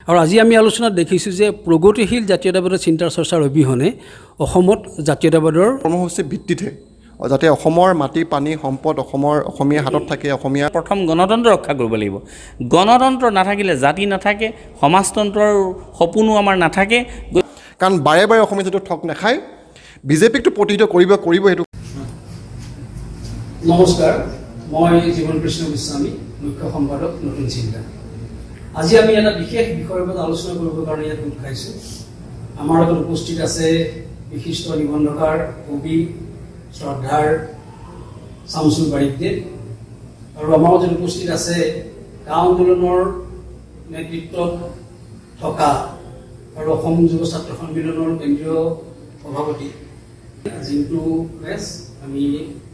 আৰু আজি আমি আলোচনাত দেখিছোঁ যে প্ৰগতিশীল জাতীয়তাবাদৰ চিন্তা চৰ্চাৰ অবিহনে অসমত জাতীয়তাবাদৰ কৰ্মসূচীৰ ভিত্তিতে যাতে অসমৰ মাটি পানী সম্পদ অসমীয়া হাতত থাকে অসমীয়া প্ৰথম গণতন্ত্ৰ ৰক্ষা কৰিব লাগিব গণতন্ত্ৰ নাথাকিলে জাতি নাথাকে সমাজতন্ত্ৰৰ সপোনো আমাৰ নাথাকে কাৰণ বাৰে বাৰে অসমীয়া জাতিটো ঠক নাখায় বিজেপিকটো প্ৰতিহিত কৰিব সেইটো নমস্কাৰ মই জীৱন কৃষ্ণ গোস্বামী মুখ্য সম্পাদক নতুন চিন্তা আজি আমি এটা বিশেষ বিষয়ৰ ওপৰত আলোচনা কৰিবৰ কাৰণে ইয়াত গোট খাইছোঁ আমাৰ লগত উপস্থিত আছে বিশিষ্ট নিবন্ধকাৰ কবি শ্ৰদ্ধাৰ শামছুল বাৰিকদেৱ আৰু আমাৰ মাজত উপস্থিত আছে কা আন্দোলনৰ নেতৃত্বত থকা আৰু অসম যুৱ ছাত্ৰ সন্মিলনৰ কেন্দ্ৰীয় সভাপতি জিন্তু মেছ আমি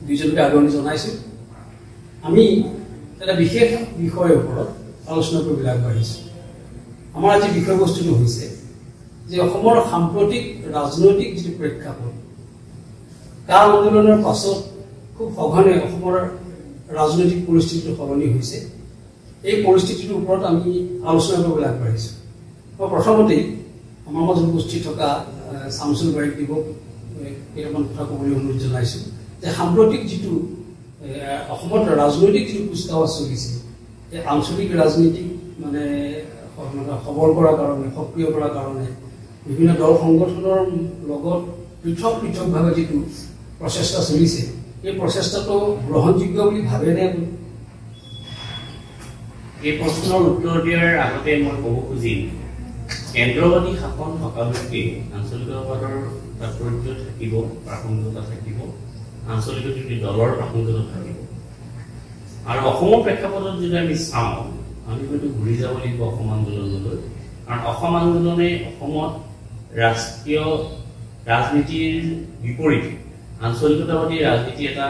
দুইজনকে আগৰণি জনাইছোঁ আমি এটা বিশেষ বিষয়ৰ ওপৰত আলোচনা কৰিবলৈ আগবাঢ়িছোঁ আমাৰ আজি বিষয়বস্তুটো হৈছে যে অসমৰ সাম্প্ৰতিক ৰাজনৈতিক যিটো প্ৰেক্ষাপট কা আন্দোলনৰ পাছত খুব সঘনে অসমৰ ৰাজনৈতিক পৰিস্থিতিটো সলনি হৈছে এই পৰিস্থিতিটোৰ ওপৰত আমি আলোচনা কৰিবলৈ আগবাঢ়িছোঁ মই প্ৰথমতেই আমাৰ মাজত উপস্থিত থকা শামছুল বাৰিকদেৱক কেইটামান কথা ক'বলৈ অনুৰোধ জনাইছোঁ যে সাম্প্ৰতিক যিটো অসমত ৰাজনৈতিক যিটো কুচকাৱাজ চলিছে এই আঞ্চলিক ৰাজনীতি মানে সবল কৰাৰ কাৰণে সক্ৰিয় কৰাৰ কাৰণে বিভিন্ন দল সংগঠনৰ লগত পৃথক পৃথকভাৱে যিটো প্ৰচেষ্টা চলিছে এই প্ৰচেষ্টাটো গ্ৰহণযোগ্য বুলি ভাবেনে এই প্ৰশ্নৰ উত্তৰ দিয়াৰ আগতে মই ক'ব খুজিম কেন্দ্ৰবাদী শাসন থকালৈকে আঞ্চলিকতাবাদৰ তাৎপৰ্য থাকিব প্ৰাসংগিকতা থাকিব আঞ্চলিক যদি দলৰ প্ৰাসংগিকতা থাকিব আৰু অসমৰ প্ৰেক্ষাপটত যদি আমি চাওঁ আমি হয়তো ঘূৰি যাব লাগিব অসম আন্দোলনলৈ কাৰণ অসম আন্দোলনে অসমত ৰাষ্ট্ৰীয় ৰাজনীতিৰ বিপৰীতে আঞ্চলিকতাবাদী ৰাজনীতি এটা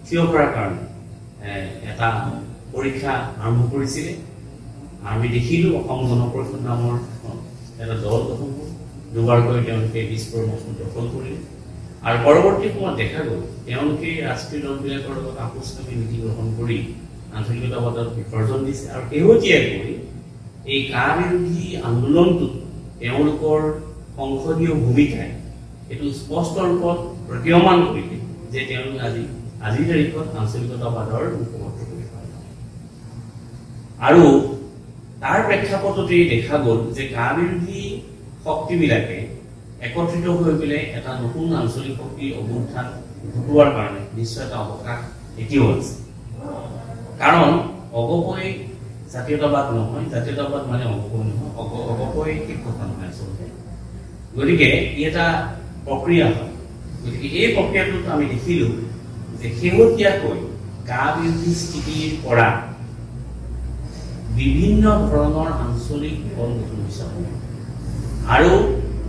থিয় কৰাৰ কাৰণে এটা পৰীক্ষা আৰম্ভ কৰিছিলে আমি দেখিলোঁ অসম গণ পৰিষদ নামৰ এটা দল গঠন হ'ল দুবাৰকৈ তেওঁলোকে বিস্ফোৰণ দখল কৰিলে আৰু পৰৱৰ্তী সময়ত দেখা গ'ল তেওঁলোকে ৰাষ্ট্ৰীয় দলবিলাকৰ লগত আপোচকামী নীতি গ্ৰহণ কৰি আঞ্চলিকতাবাদত বিসৰ্জন দিছে আৰু শেহতীয়াকৈ এই কা বিৰোধী আন্দোলনটোত তেওঁলোকৰ সংসদীয় ভূমিকাই এইটো স্পষ্ট ৰূপত প্ৰতীয়মান কৰিলে যে তেওঁলোকে আজিৰ তাৰিখত আঞ্চলিকতাবাদৰ মুখপাত্ৰ কৰি পায় আৰু তাৰ প্ৰেক্ষাপটতেই দেখা গ'ল যে কা বিৰোধী শক্তিবিলাকে একত্ৰিত হৈ পেলাই এটা নতুন আঞ্চলিক শক্তিৰ অভ্যুত্থান ঘটোৱাৰ কাৰণে নিশ্চয় এটা অৱকাশ এতিয়াও আছে কাৰণ অগপই জাতীয়তাবাদ নহয় জাতীয়তাবাদ মানে অগপই নহয় অগপই ঠিক কথা নহয় আচলতে গতিকে ই এটা প্ৰক্ৰিয়া হয় গতিকে এই প্ৰক্ৰিয়াটোত আমি দেখিলোঁ যে শেহতীয়াকৈ কা বিৰোধী স্থিতিৰ পৰা বিভিন্ন ধৰণৰ আঞ্চলিক দল গঠন হৈছে আৰু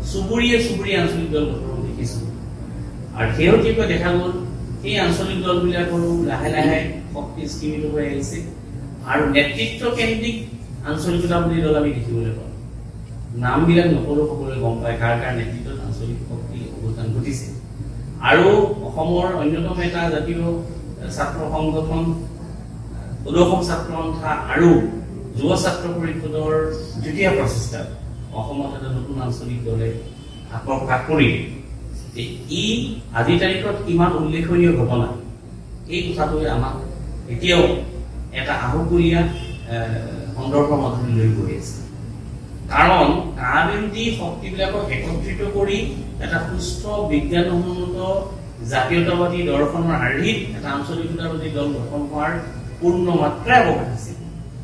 চুবুৰীয়ে আঞ্চলিক দল গঠন দেখিছোঁ আৰু শেহতীয়াকৈ দেখা গ'ল সেই আঞ্চলিক দলবিলাকৰো লাহে লাহে শক্তি স্কীমিত হৈ আহিছে আৰু নেতৃত্ব কেন্দ্ৰিক আঞ্চলিকতাবাদী দল আমি দেখিবলৈ পাওঁ নামবিলাক নকলেও সকলোৱে গম পায় কাৰ নেতৃত্বত আঞ্চলিক শক্তি অৱদান ঘটিছে আৰু অসমৰ অন্যতম এটা জাতীয় ছাত্ৰ সংগঠন অসম ছাত্ৰ সন্থা আৰু যুৱ ছাত্ৰ পৰিষদৰ যুটীয়া প্ৰচেষ্টাত অসমত এটা নতুন আঞ্চলিক দলে প্ৰকাশ কৰিলে ই আজিৰ তাৰিখত কিমান উল্লেখনীয় ঘটনা এই কথাটোৱে আমাক এতিয়াও এটা আহুকলীয়া সন্দৰ্ভৰ মাজলৈ লৈ গৈ আছে কাৰণ কা বিৰোধী শক্তিবিলাকক একত্ৰিত কৰি এটা সুস্থ বিজ্ঞানসন্মত জাতীয়তাবাদী দৰ্শনৰ আৰ্হিত এটা আঞ্চলিকতাবাদী দল গঠন হোৱাৰ পূৰ্ণ মাত্ৰাই অৱকাশ আছে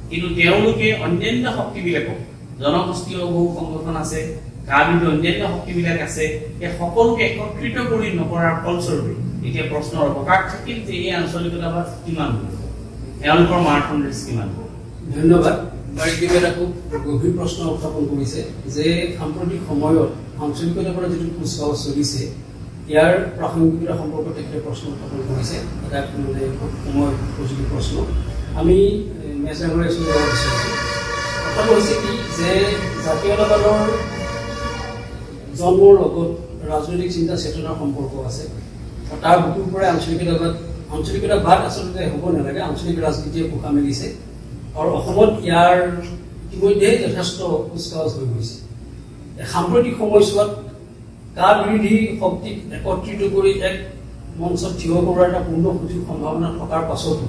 কিন্তু তেওঁলোকে অন্যান্য শক্তিবিলাকক জনগোষ্ঠীয় বহু সংগঠন আছে কা বিৰোধী অন্যান্য শক্তিবিলাক আছে এই সকলোকে একত্ৰিত কৰি নকৰাৰ ফলস্বৰূপে এতিয়া প্ৰশ্নৰ অৱকাশ থাকিল যে এই আঞ্চলিকতাবাদ কিমান এওঁলোকৰ মাৰথণ্ডেজ কিমান ধন্যবাদ বাৰিকদেৱে এটা খুব গভীৰ প্ৰশ্ন উত্থাপন কৰিছে যে সাম্প্ৰতিক সময়ত আঞ্চলিকতাৰ পৰা যিটো কুচকাৱাজ চলিছে ইয়াৰ প্ৰাসংগিকতা সম্পৰ্কত তেখেতে প্ৰশ্ন উত্থাপন কৰিছে এটা মানে খুব সময় উপযোগী প্ৰশ্ন আমি মেছ ডাঙৰীয়া যাব বিচাৰিছোঁ কথাটো হৈছে কি যে জাতীয়তাবাদৰ জন্মৰ লগত ৰাজনৈতিক চিন্তা চেতনাৰ সম্পৰ্ক আছে তাৰ বুকুৰ পৰাই আঞ্চলিকতাবাদ আচলতে হ'ব নালাগে আঞ্চলিক ৰাজনীতিয়ে পোখা মেলিছে আৰু অসমত ইয়াৰ ইতিমধ্যে যথেষ্ট কুচকাৱাজ হৈ গৈছে সাম্প্ৰতিক সময়ছোৱাত কা বিৰোধী শক্তিক একত্ৰিত কৰি এক মঞ্চত থিয় কৰাৰ এটা পূৰ্ণ সুযোগ সম্ভাৱনা থকাৰ পাছতো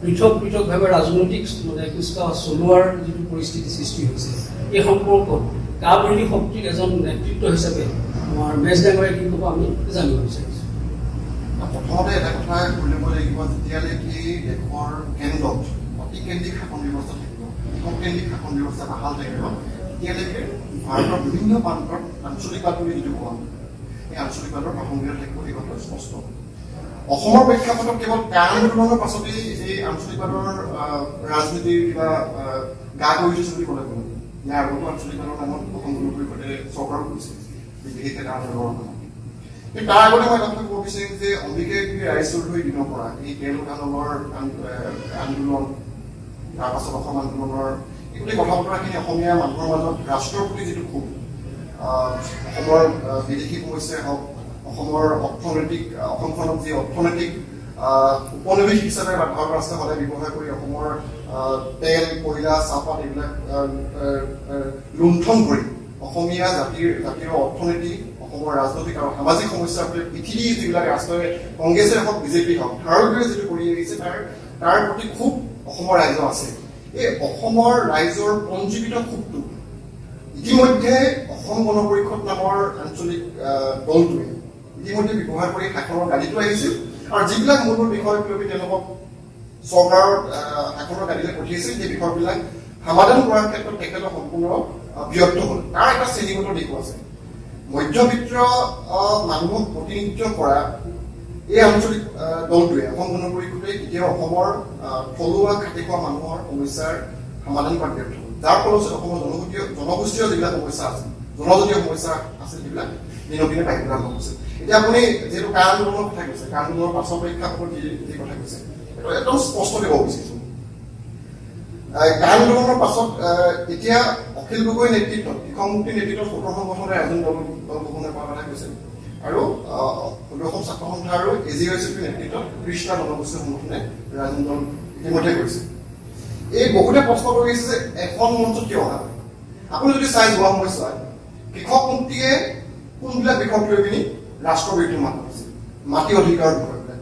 পৃথকভাৱে ৰাজনৈতিক মানে কুচকাৱাজ চলোৱাৰ যিটো পৰিস্থিতি সৃষ্টি হৈছে এই সম্পৰ্কত কা বিৰোধী শক্তিৰ এজন নেতৃত্ব হিচাপে আমাৰ মেজ ডাঙৰীয়া কি ক'ব আমি জানিব বিচাৰিছোঁ প্ৰথমতে এটা কথা উল্লেখ লাগিব যেতিয়ালৈকে দেশৰ কেন্দ্ৰত অতিকেন্দ্ৰিক শাসন ব্যৱস্থা থাকিব এককেন্দ্ৰিক শাসন ব্যৱস্থা বাহাল থাকিব তেতিয়ালৈকে ভাৰতৰ বিভিন্ন প্ৰান্তত আঞ্চলিকবাদ বুলি যিটো কোৱা এই আঞ্চলিকবাদৰ প্ৰাসংগিকতা থাকিব এই কথা স্পষ্ট অসমৰ প্ৰেক্ষাপটত কেৱল কা আন্দোলনৰ পাছতেই এই আঞ্চলিকবাদৰ ৰাজনীতিৰ কিবা গা কৰি উঠিছে বুলি ক'লে কোনো ইয়াৰ আগতো আঞ্চলিকবাদৰ নামত অসম গণ পৰিষদে চৰকাৰ কৰিছে বিশেষকৈ কা আন্দোলনৰ নামত কিন্তু তাৰ আগতে মই এটা কথা ক'ব বিচাৰিম যে অম্বিকাই ৰায়চৌধুৰীৰ দিনৰ পৰা এই তেল কানলৰ আন্দোলন তাৰপাছত অসম আন্দোলনৰ এইগোটেই কথা বতৰাখিনি অসমীয়া মানুহৰ মাজত ৰাষ্ট্ৰৰ প্ৰতি যিটো ক্ষোভ অসমৰ বিদেশী সমস্যাই হওক অসমৰ অৰ্থনৈতিক অসমখনক যি অৰ্থনৈতিক উপনিৱেশ হিচাপে ভাৰত ৰাষ্ট্ৰই সদায় ব্যৱহাৰ কৰি অসমৰ তেল কয়লা চাহপাত এইবিলাক লুণ্ঠন কৰি অসমীয়া জাতিৰ অৰ্থনীতি অসমৰ ৰাজনৈতিক আৰু সামাজিক সমস্যাৰ প্ৰতি পৃথিৱীৰ যিবিলাক ৰাষ্ট্ৰই কংগ্ৰেছেই হওক বিজেপি হওক ভাৰতীয় যিটো কৰি আহিছে তাৰ প্ৰতি খুব অসমৰ ৰাইজৰ আছে এই অসমৰ ৰাইজৰ পঞ্জীকৃত ক্ষোভটো ইতিমধ্যে অসম গণ পৰিষদ নামৰ আঞ্চলিক দলটোৱে ইতিমধ্যে ব্যৱহাৰ কৰি শাসনৰ গাড়ীটো আহিছিল আৰু যিবিলাক মূল বিষয়ক লৈ তেওঁলোকক চৰকাৰৰ শাসনৰ গাড়ীলৈ পঠিয়াইছিল সেই বিষয়বিলাক সমাধান কৰাৰ ক্ষেত্ৰত তেখেতৰ সম্পূৰ্ণ ব্যৰ্থ হ'ল তাৰ এটা শ্ৰেণীগত দিশো আছে মধ্যবিত্ত মানুহক প্ৰতিনিধিত্ব কৰা এই আঞ্চলিক দলটোৱে অসম গণ পৰিষদে কেতিয়াও অসমৰ থলুৱা খাটি খোৱা মানুহৰ সমস্যাৰ সমাধান কৰাত ব্যৰ্থ হ'ল যাৰ ফলত অসমৰ জনগোষ্ঠীয় যিবিলাক সমস্যা আছে জনজাতীয় সমস্যা আছে সেইবিলাক দিনক দিনে বাঢ়ি যোৱা হৈছে এতিয়া আপুনি যিহেতু কা আন্দোলনৰ কথা কৈছে কা আন্দোলনৰ পাছৰ প্ৰেক্ষাপটত যি কথা কৈছে এইটো একদম স্পষ্টকৈ ক'ব বিচাৰিছোঁ কা আন্দোলনৰ পাছত এতিয়া অখিল গগৈ নেতৃত্বত কৃষক মুক্তিৰ নেতৃত্বত ১৭ সংগঠনে এজন দল গঠন কৰাৰ কথা কৈছে আৰু ১৬খন ছাত্ৰ সন্থা আৰু এজিঅ'এছপি নেতৃত্বত কৃষ্ণ জনগোষ্ঠী সংগঠনে ৰাজনৈতিক দল ইতিমধ্যে কৰিছে এই বহুতে প্ৰশ্ন কৰি আছে যে এখন মঞ্চত কিয় অহা আপুনি যদি চাই যোৱা সময়ছোৱাত কৃষক মুক্তিয়ে কোনবিলাক বিষয়ক লৈ পিনি ৰাষ্ট্ৰৰ বিৰুদ্ধে মাত মাতিছে মাটি অধিকাৰৰ বিষয়বিলাক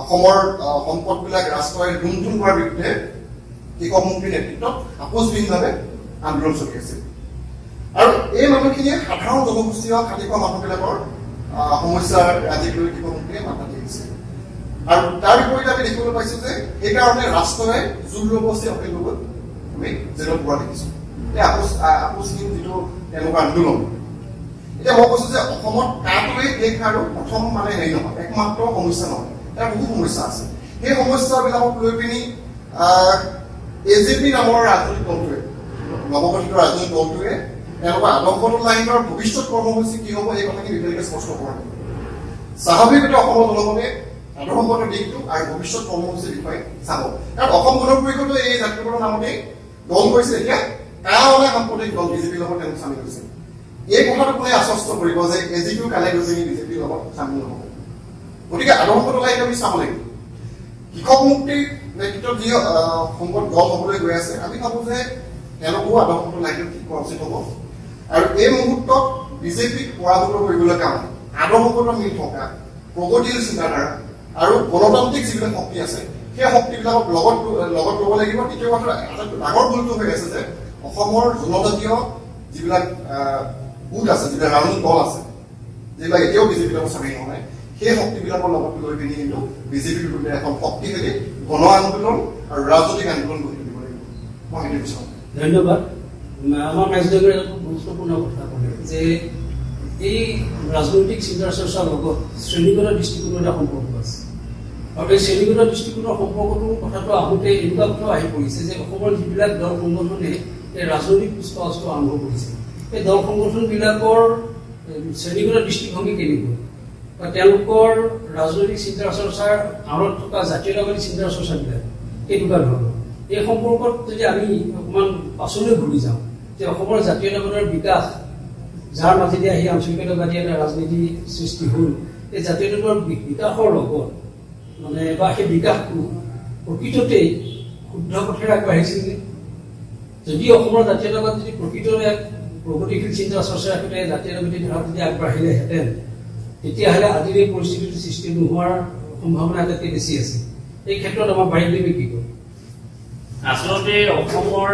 অসমৰ সম্পদবিলাক ৰাষ্ট্ৰই লুণ্ঠন কৰাৰ বিৰুদ্ধে কৃষক মুক্তিৰ নেতৃত্বত আপোচবিহীনভাৱে আন্দোলন চলি আছে আৰু এই মানুহখিনিয়ে সাধাৰণ জনগোষ্ঠীয় খাটি খোৱা মানুহবিলাকৰ সমস্যাৰ ৰাজ্যিক লৈ কৃষক মুক্তিয়ে মাত মাতি আহিছে আৰু তাৰ বিপৰীতে আমি দেখিবলৈ পাইছো যে সেইকাৰণে ৰাষ্ট্ৰই জোৰজবৰদস্তি অখিল গগৈক আমি জেলত পোৱা দেখিছো এই আপোচহীন যিটো তেওঁলোকৰ আন্দোলন এতিয়া মই কৈছো যে অসমত কাটোৱে দেশ আৰু প্ৰথম মানে হেৰি নহয় একমাত্ৰ সমস্যা নহয় তাৰ বহু সমস্যা আছে সেই সমস্যাবিলাকক লৈ পিনি এজেপি নামৰ ৰাজনৈতিক দলটোৱে নৱগঠিত ৰাজনৈতিক দলটোৱে তেওঁলোকৰ আদৰ্শগত লাইনৰ ভৱিষ্যত কৰ্মসূচী কি হ'ব এই কথাখিনি বিশেষকৈ স্পষ্ট কৰা নাই স্বাভাৱিকতে অসমৰ জনগণে আদৰ্শগত দিশটো আৰু ভৱিষ্যত কৰ্মসূচীৰ বিষয়ে চাব কাৰণ অসম গণ পৰিষদে এই জাতীয়কৰণৰ নামতে দল কৰিছে এতিয়া কালে সাম্প্ৰদায়িক দল বিজেপিৰ লগত তেওঁলোক চামিল হৈছে এই কথাটো কোনে আশ্বস্ত কৰিব যে এজিপিও কালে গৈ পিনি বিজেপিৰ লগত চামিল নহ'ব গতিকে আদৰ্শগত লাইন আমি চাব লাগিব কৃষক মুক্তিৰ নেতৃত্বত যি সংগত দল হ'বলৈ গৈ আছে আমি ভাবোঁ যে তেওঁলোকো আদৰ্শগত লাইনত ঠিক কৰা উচিত হ'ব আৰু এই মুহূৰ্তত বিজেপিক পৰাভূত কৰিবলৈ কাৰণে আদৰ্শগত মিল থকা প্ৰগতিশীল চিন্তাধাৰা আৰু গণতান্ত্ৰিক যিবিলাক শক্তি আছে সেই শক্তিবিলাকক লগত ল'ব লাগিব দ্বিতীয় কথা আটাইতকৈ ডাঙৰ ভুলটো হৈ আছে যে অসমৰ জনজাতীয় যিবিলাক গোট আছে যিবিলাক ৰাজনৈতিক দল আছে যিবিলাক এতিয়াও বিজেপিৰ লগত চামিল হোৱা নাই সেই শক্তিবিলাকৰ লগত লৈ পিনি কিন্তু বিজেপিৰ বিৰুদ্ধে এখন শক্তিশালী গণ আন্দোলন আৰু ৰাজনৈতিক আন্দোলন গঢ়ি তুলিব লাগিব মই সেইটো বিচাৰোঁ ধন্যবাদ আমাৰ মেজডাঙৰীয়াই এটা গুৰুত্বপূৰ্ণ কথা ক'লে যে এই ৰাজনৈতিক চিন্তা চৰ্চাৰ লগত শ্ৰেণীগত দৃষ্টিকোণৰ এটা সম্পৰ্ক আছে আৰু এই শ্ৰেণীগত দৃষ্টিকোণৰ সম্পৰ্কটোৰ কথাটো আহোঁতে এনেকুৱা কথাও আহি পৰিছে যে অসমৰ যিবিলাক দল সংগঠনে এই ৰাজনৈতিক কুচকাৱাজটো আৰম্ভ কৰিছে এই দল সংগঠনবিলাকৰ শ্ৰেণীগত দৃষ্টিভংগী কেনেকুৱা বা তেওঁলোকৰ ৰাজনৈতিক চিন্তা চৰ্চাৰ আঁৰত থকা জাতীয়তাবাদী চিন্তা চৰ্চাবিলাক কেনেকুৱা ধৰণৰ এই সম্পৰ্কত যদি আমি অকণমান পাছলৈ ঘূৰি যাওঁ যে অসমৰ জাতীয়তাবাদৰ বিকাশ যাৰ মাজেদি আহি আঞ্চলিকতাবাদী এটা ৰাজনীতি সৃষ্টি হ'ল এই জাতীয়তাবাদৰ বিকাশৰ লগত মানে বা সেই বিকাশটো প্ৰকৃততেই শুদ্ধ পথেৰে আগবাঢ়িছিল যদি অসমৰ জাতীয়তাবাদ যদি প্ৰকৃতৰে এক প্ৰগতিশীল চিন্তা চৰ্চা ৰাখোঁতে জাতীয়তাবাদী ধাৰা যদি আগবাঢ়িলেহেঁতেন তেতিয়াহ'লে আজিৰ এই পৰিস্থিতিটো সৃষ্টি নোহোৱাৰ সম্ভাৱনা আটাইতকৈ বেছি আছে। এই ক্ষেত্ৰত আমাৰ বাৰিদেৱে কি কয়? আচলতে অসমৰ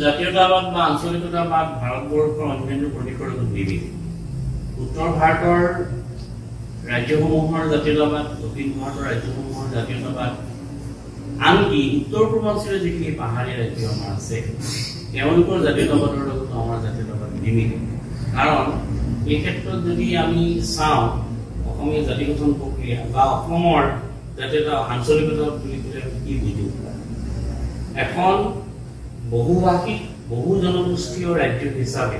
জাতীয়তাবাদ বা আঞ্চলিকতাবাদ ভাৰতবৰ্ষৰ অন্যান্য প্ৰদেশৰ লগত নিমিলে। উত্তৰ ভাৰতৰ ৰাজ্যসমূহৰ জাতীয়তাবাদ, দক্ষিণ ভাৰতৰ ৰাজ্যসমূহৰ জাতীয়তাবাদ, আনকি উত্তৰ পূৰ্বাঞ্চলৰ যিখিনি পাহাৰীয়া ৰাজ্য আমাৰ আছে তেওঁলোকৰ জাতীয়তাবাদৰ লগত আমাৰ জাতীয়তাবাদ নিমিলে। কাৰণ এই ক্ষেত্ৰত যদি আমি চাওঁ অসমীয়া জাতি গঠন প্ৰক্ৰিয়া বা অসমৰ জাতীয়তা আঞ্চলিকতা বুলি ক'লে আমি কি বুজো? এখন বহুভাষিক বহু জনগোষ্ঠীয় ৰাজ্য হিচাপে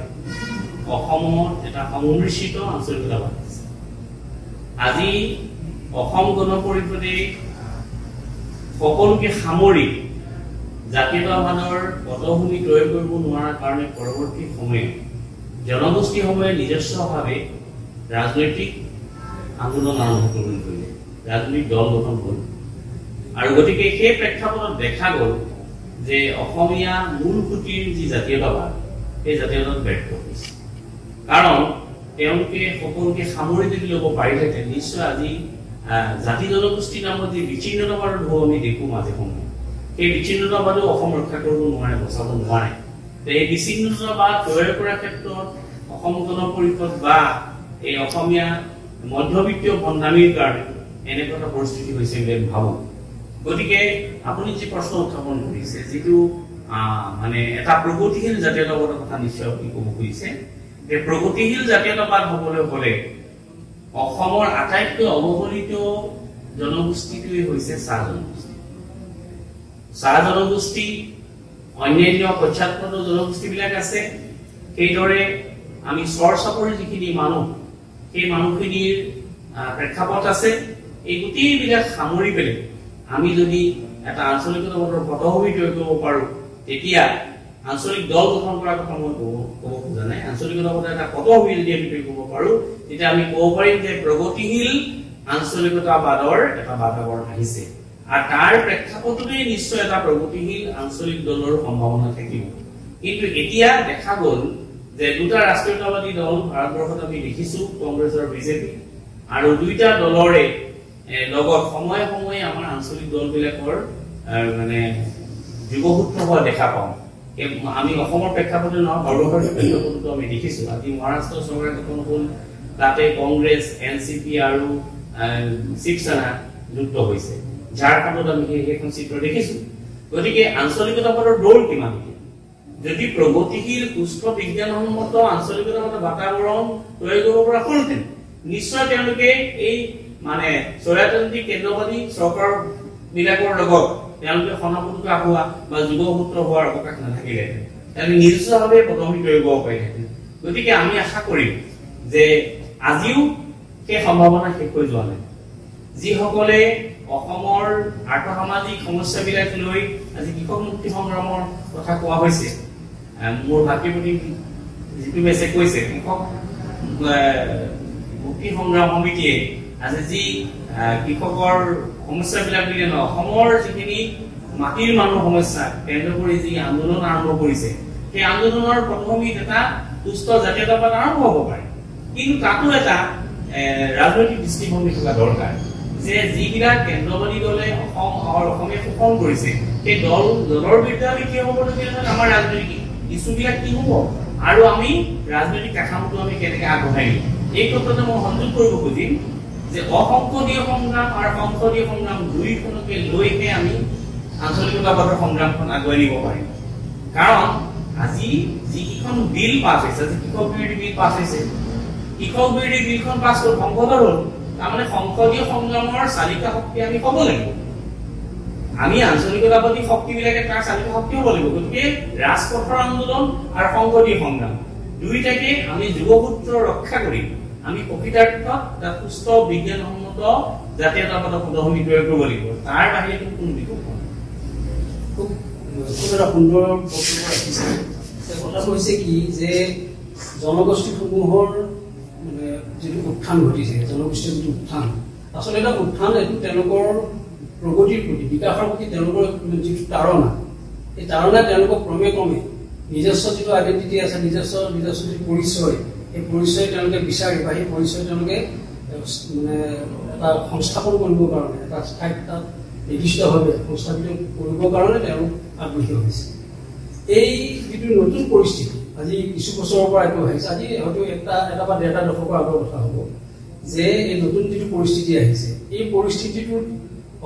অসমত এটা সংমিশ্ৰিত আঞ্চলিকতাবাদ আছে। আজি অসম গণ পৰিষদে সকলোকে সামৰি জাতীয়তাবাদৰ পটভূমি তৈয়াৰ কৰিব নোৱাৰাৰ কাৰণে পৰৱৰ্তী সময়ত জনগোষ্ঠীসমূহে নিজস্বভাৱে ৰাজনৈতিক আন্দোলন আৰম্ভ কৰিবলৈ ধৰিলে, ৰাজনৈতিক দল গঠন কৰিলে। আৰু গতিকে সেই প্ৰেক্ষাপটত দেখা গ'ল যে অসমীয়া মূল খুঁটিৰ যি জাতীয়তাবাদ সেই জাতীয়তাবাদ ব্যৰ্থ হৈছে। কাৰণ তেওঁলোকে সকলোকে সামৰি যদি ল'ব পাৰিলেহেঁতেন নিশ্চয় আজি জাতি জনগোষ্ঠী নামত যি বিচ্ছিন্নতাবাদৰ ঢৌ আমি দেখোঁ মাজে সময়ে, সেই বিচ্ছিন্নতাবাদো অসম ৰক্ষা কৰিব নোৱাৰে, বচাব নোৱাৰে। এই বিচ্ছিন্নতাবাদ তৈয়াৰ কৰাৰ ক্ষেত্ৰত অসম গণ পৰিষদ বা এই অসমীয়া মধ্যবিত্তীয় ভণ্ডামীৰ কাৰণে এনেকুৱা এটা পৰিস্থিতি হৈছে বুলি আমি ভাবোঁ। গতিকে আপুনি যি প্ৰশ্ন উত্থাপন কৰিছে, যিটো মানে এটা প্ৰগতিশীল জাতীয়তাবাদৰ কথা নিশ্চয় আপুনি ক'ব খুজিছে, যে প্ৰগতিশীল জাতীয়তাবাদ হ'বলৈ হ'লে অসমৰ আটাইতকৈ অৱহেলিত জনগোষ্ঠীটোৱেই হৈছে চাহ জনগোষ্ঠী। চাহ জনগোষ্ঠী, অন্যান্য পশ্চাৎপদ জনগোষ্ঠীবিলাক আছে। সেইদৰে আমি চৰ চাপৰি যিখিনি মানুহ, সেই মানুহখিনিৰ প্ৰেক্ষাপট আছে। এই গোটেইবিলাক সামৰি পেলাই আমি যদি এটা আঞ্চলিকতাবাদৰ পটভূমি তৈয়াৰ কৰিব পাৰোঁ তেতিয়া আঞ্চলিক দল গঠন কৰাৰ কথা মই ক'ব খোজা নাই। আঞ্চলিকতাবাদৰ এটা পটভূমি যদি আমি তৈয়াৰ কৰিব পাৰোঁ তেতিয়া আমি ক'ব পাৰিম যে প্ৰগতিশীল আঞ্চলিকতাবাদৰ এটা বাতাবৰণ আহিছে। আৰু তাৰ প্ৰেক্ষাপটতেই নিশ্চয় এটা প্ৰগতিশীল আঞ্চলিক দলৰ সম্ভাৱনা থাকিব। কিন্তু এতিয়া দেখা গ'ল যে দুটা ৰাষ্ট্ৰীয়তাবাদী দল ভাৰতবৰ্ষত আমি দেখিছোঁ, কংগ্ৰেছ আৰু বিজেপি, আৰু দুইটা দলৰে লগত সময়ে সময়ে আমাৰ আঞ্চলিক দলবিলাকৰ মানে যুগসূত্ৰ হোৱা দেখা পাওঁ। আমি অসমৰ প্ৰেক্ষাপটে নহয়, সৰ্বভাৰতীয় প্ৰেক্ষাপটতো আমি দেখিছোঁ। আজি মহাৰাষ্ট্ৰ চৰকাৰ গঠন হ'ল, তাতে কংগ্ৰেছ, NCP আৰু শিৱসেনা যুক্ত হৈছে। ঝাৰখণ্ডত আমি সেইখন চিত্ৰ দেখিছোঁ। গতিকে আঞ্চলিকতাবাদৰ দৌৰ কিমান? যদি প্ৰগতিশীল সুস্থ বিজ্ঞানসন্মত আঞ্চলিকতাবাদৰ বাতাবৰণ তৈয়াৰ কৰিব পৰা হ'লহেঁতেন নিশ্চয় তেওঁলোকে এই মানে স্বৈৰতান্ত্ৰিক কেন্দ্ৰবাদী চৰকাৰ বিলাকৰ লগত তেওঁলোকে সনাপতিত হোৱা বা যুগসূত্ৰ হোৱাৰ অৱকাশ নাথাকিলেহেঁতেন। তেওঁলোকে নিজস্বভাৱে পটভূমি তৈয়াৰ কৰিব পাৰিলেহেঁতেন। গতিকে আমি আশা কৰিম যে আজিও সেই সম্ভাৱনা শেষ হৈ যোৱা নাই। যিসকলে অসমৰ আৰ্থসামাজিক সমস্যাবিলাক লৈ আজি কৃষক মুক্তি সংগ্ৰামৰ কথা কোৱা হৈছে, মোৰ ভাতৃপতি যিটো মেছে কৈছে কৃষক মুক্তি সংগ্ৰাম সমিতিয়ে আজি যি কৃষকৰ সমস্যাবিলাক বুলিয়ে নহয়, অসমৰ যিখিনি মাটিৰ মানুহ সমস্যা কেন্দ্ৰ কৰি যি আন্দোলন আৰম্ভ কৰিছে, সেই আন্দোলনৰ পটভূমিত এটা সুস্থ জাতীয়তাবাদ আৰম্ভ হ'ব পাৰে। কিন্তু তাতো এটা ৰাজনৈতিক দৃষ্টিভংগী থকা দৰকাৰ যে যিবিলাক কেন্দ্ৰবাদী দলে অসমে শোষণ কৰিছে সেই দলৰ বিৰুদ্ধে আমি কি হ'বলগীয়া নহয়, আমাৰ ৰাজনৈতিক ইছ্যুবিলাক কি হ'ব আৰু আমি ৰাজনৈতিক কাঠামোটো আমি কেনেকৈ আগবঢ়াই নিম। এই ক্ষেত্ৰতে মই সংযোগ কৰিব খুজিম যে অসংসদীয় সংগ্ৰাম আৰু সংসদীয় সংগ্ৰাম দুয়োখনকে লৈহে আমি আঞ্চলিকতাবাদৰ সংগ্ৰামখন আগুৱাই নিব পাৰিম। কাৰণ আজি যিকেইখন বিল পাছ হৈছে, আজি কৃষক বিৰোধী বিল পাছ হৈছে, কৃষক বিৰোধী বিলখন পাছ হ'ল, সংসদত হ'ল, তাৰমানে সংসদীয় সংগ্ৰামৰ চালিকা শক্তি আমি হ'ব লাগিব। আমি আঞ্চলিকতাবাদী শক্তিবিলাকে তাৰ চালিকা শক্তি হ'ব লাগিব। গতিকে ৰাজপথৰ আন্দোলন আৰু সংসদীয় সংগ্ৰাম দুয়োটাকে আমি যুগসূত্ৰ ৰক্ষা কৰি আমি প্ৰকৃতাৰ্থত এটা সুস্থ বিজ্ঞানসন্মত জাতীয়তাবাদৰ পটভূমি তৈয়াৰ কৰিব লাগিব। তাৰ বাহিৰে কিন্তু কোনো বিকল্প নাই। খুব এটা সুন্দৰ বক্তব্য ৰাখিছে। কথাটো হৈছে কি যে জনগোষ্ঠীসমূহৰ মানে যিটো উত্থান ঘটিছে, জনগোষ্ঠীৰ যিটো উত্থান, আচলতে এটা উত্থান এইটো তেওঁলোকৰ প্ৰগতিৰ প্ৰতি, বিকাশৰ প্ৰতি তেওঁলোকৰ যিটো তাৰণা, এই তাৰণা তেওঁলোকক ক্ৰমে ক্ৰমে নিজস্ব যিটো আইডেণ্টিটি আছে, নিজস্ব যিটো পৰিচয়, সেই পৰিচয় তেওঁলোকে বিচাৰি বা সেই পৰিচয় তেওঁলোকে মানে এটা সংস্থাপন কৰিবৰ কাৰণে, এটা ঠাইত তাত নিৰ্দিষ্টভাৱে সংস্থাপিত কৰিবৰ কাৰণে তেওঁলোক আগ্ৰহী হৈছে। এই যিটো নতুন পৰিস্থিতি আজি কিছু বছৰৰ পৰা এইটো আহিছে, আজি হয়তো এটা বা ডেৰটা দশকৰ আগৰ কথা হ'ব, যে এই নতুন যিটো পৰিস্থিতি আহিছে, এই পৰিস্থিতিটোত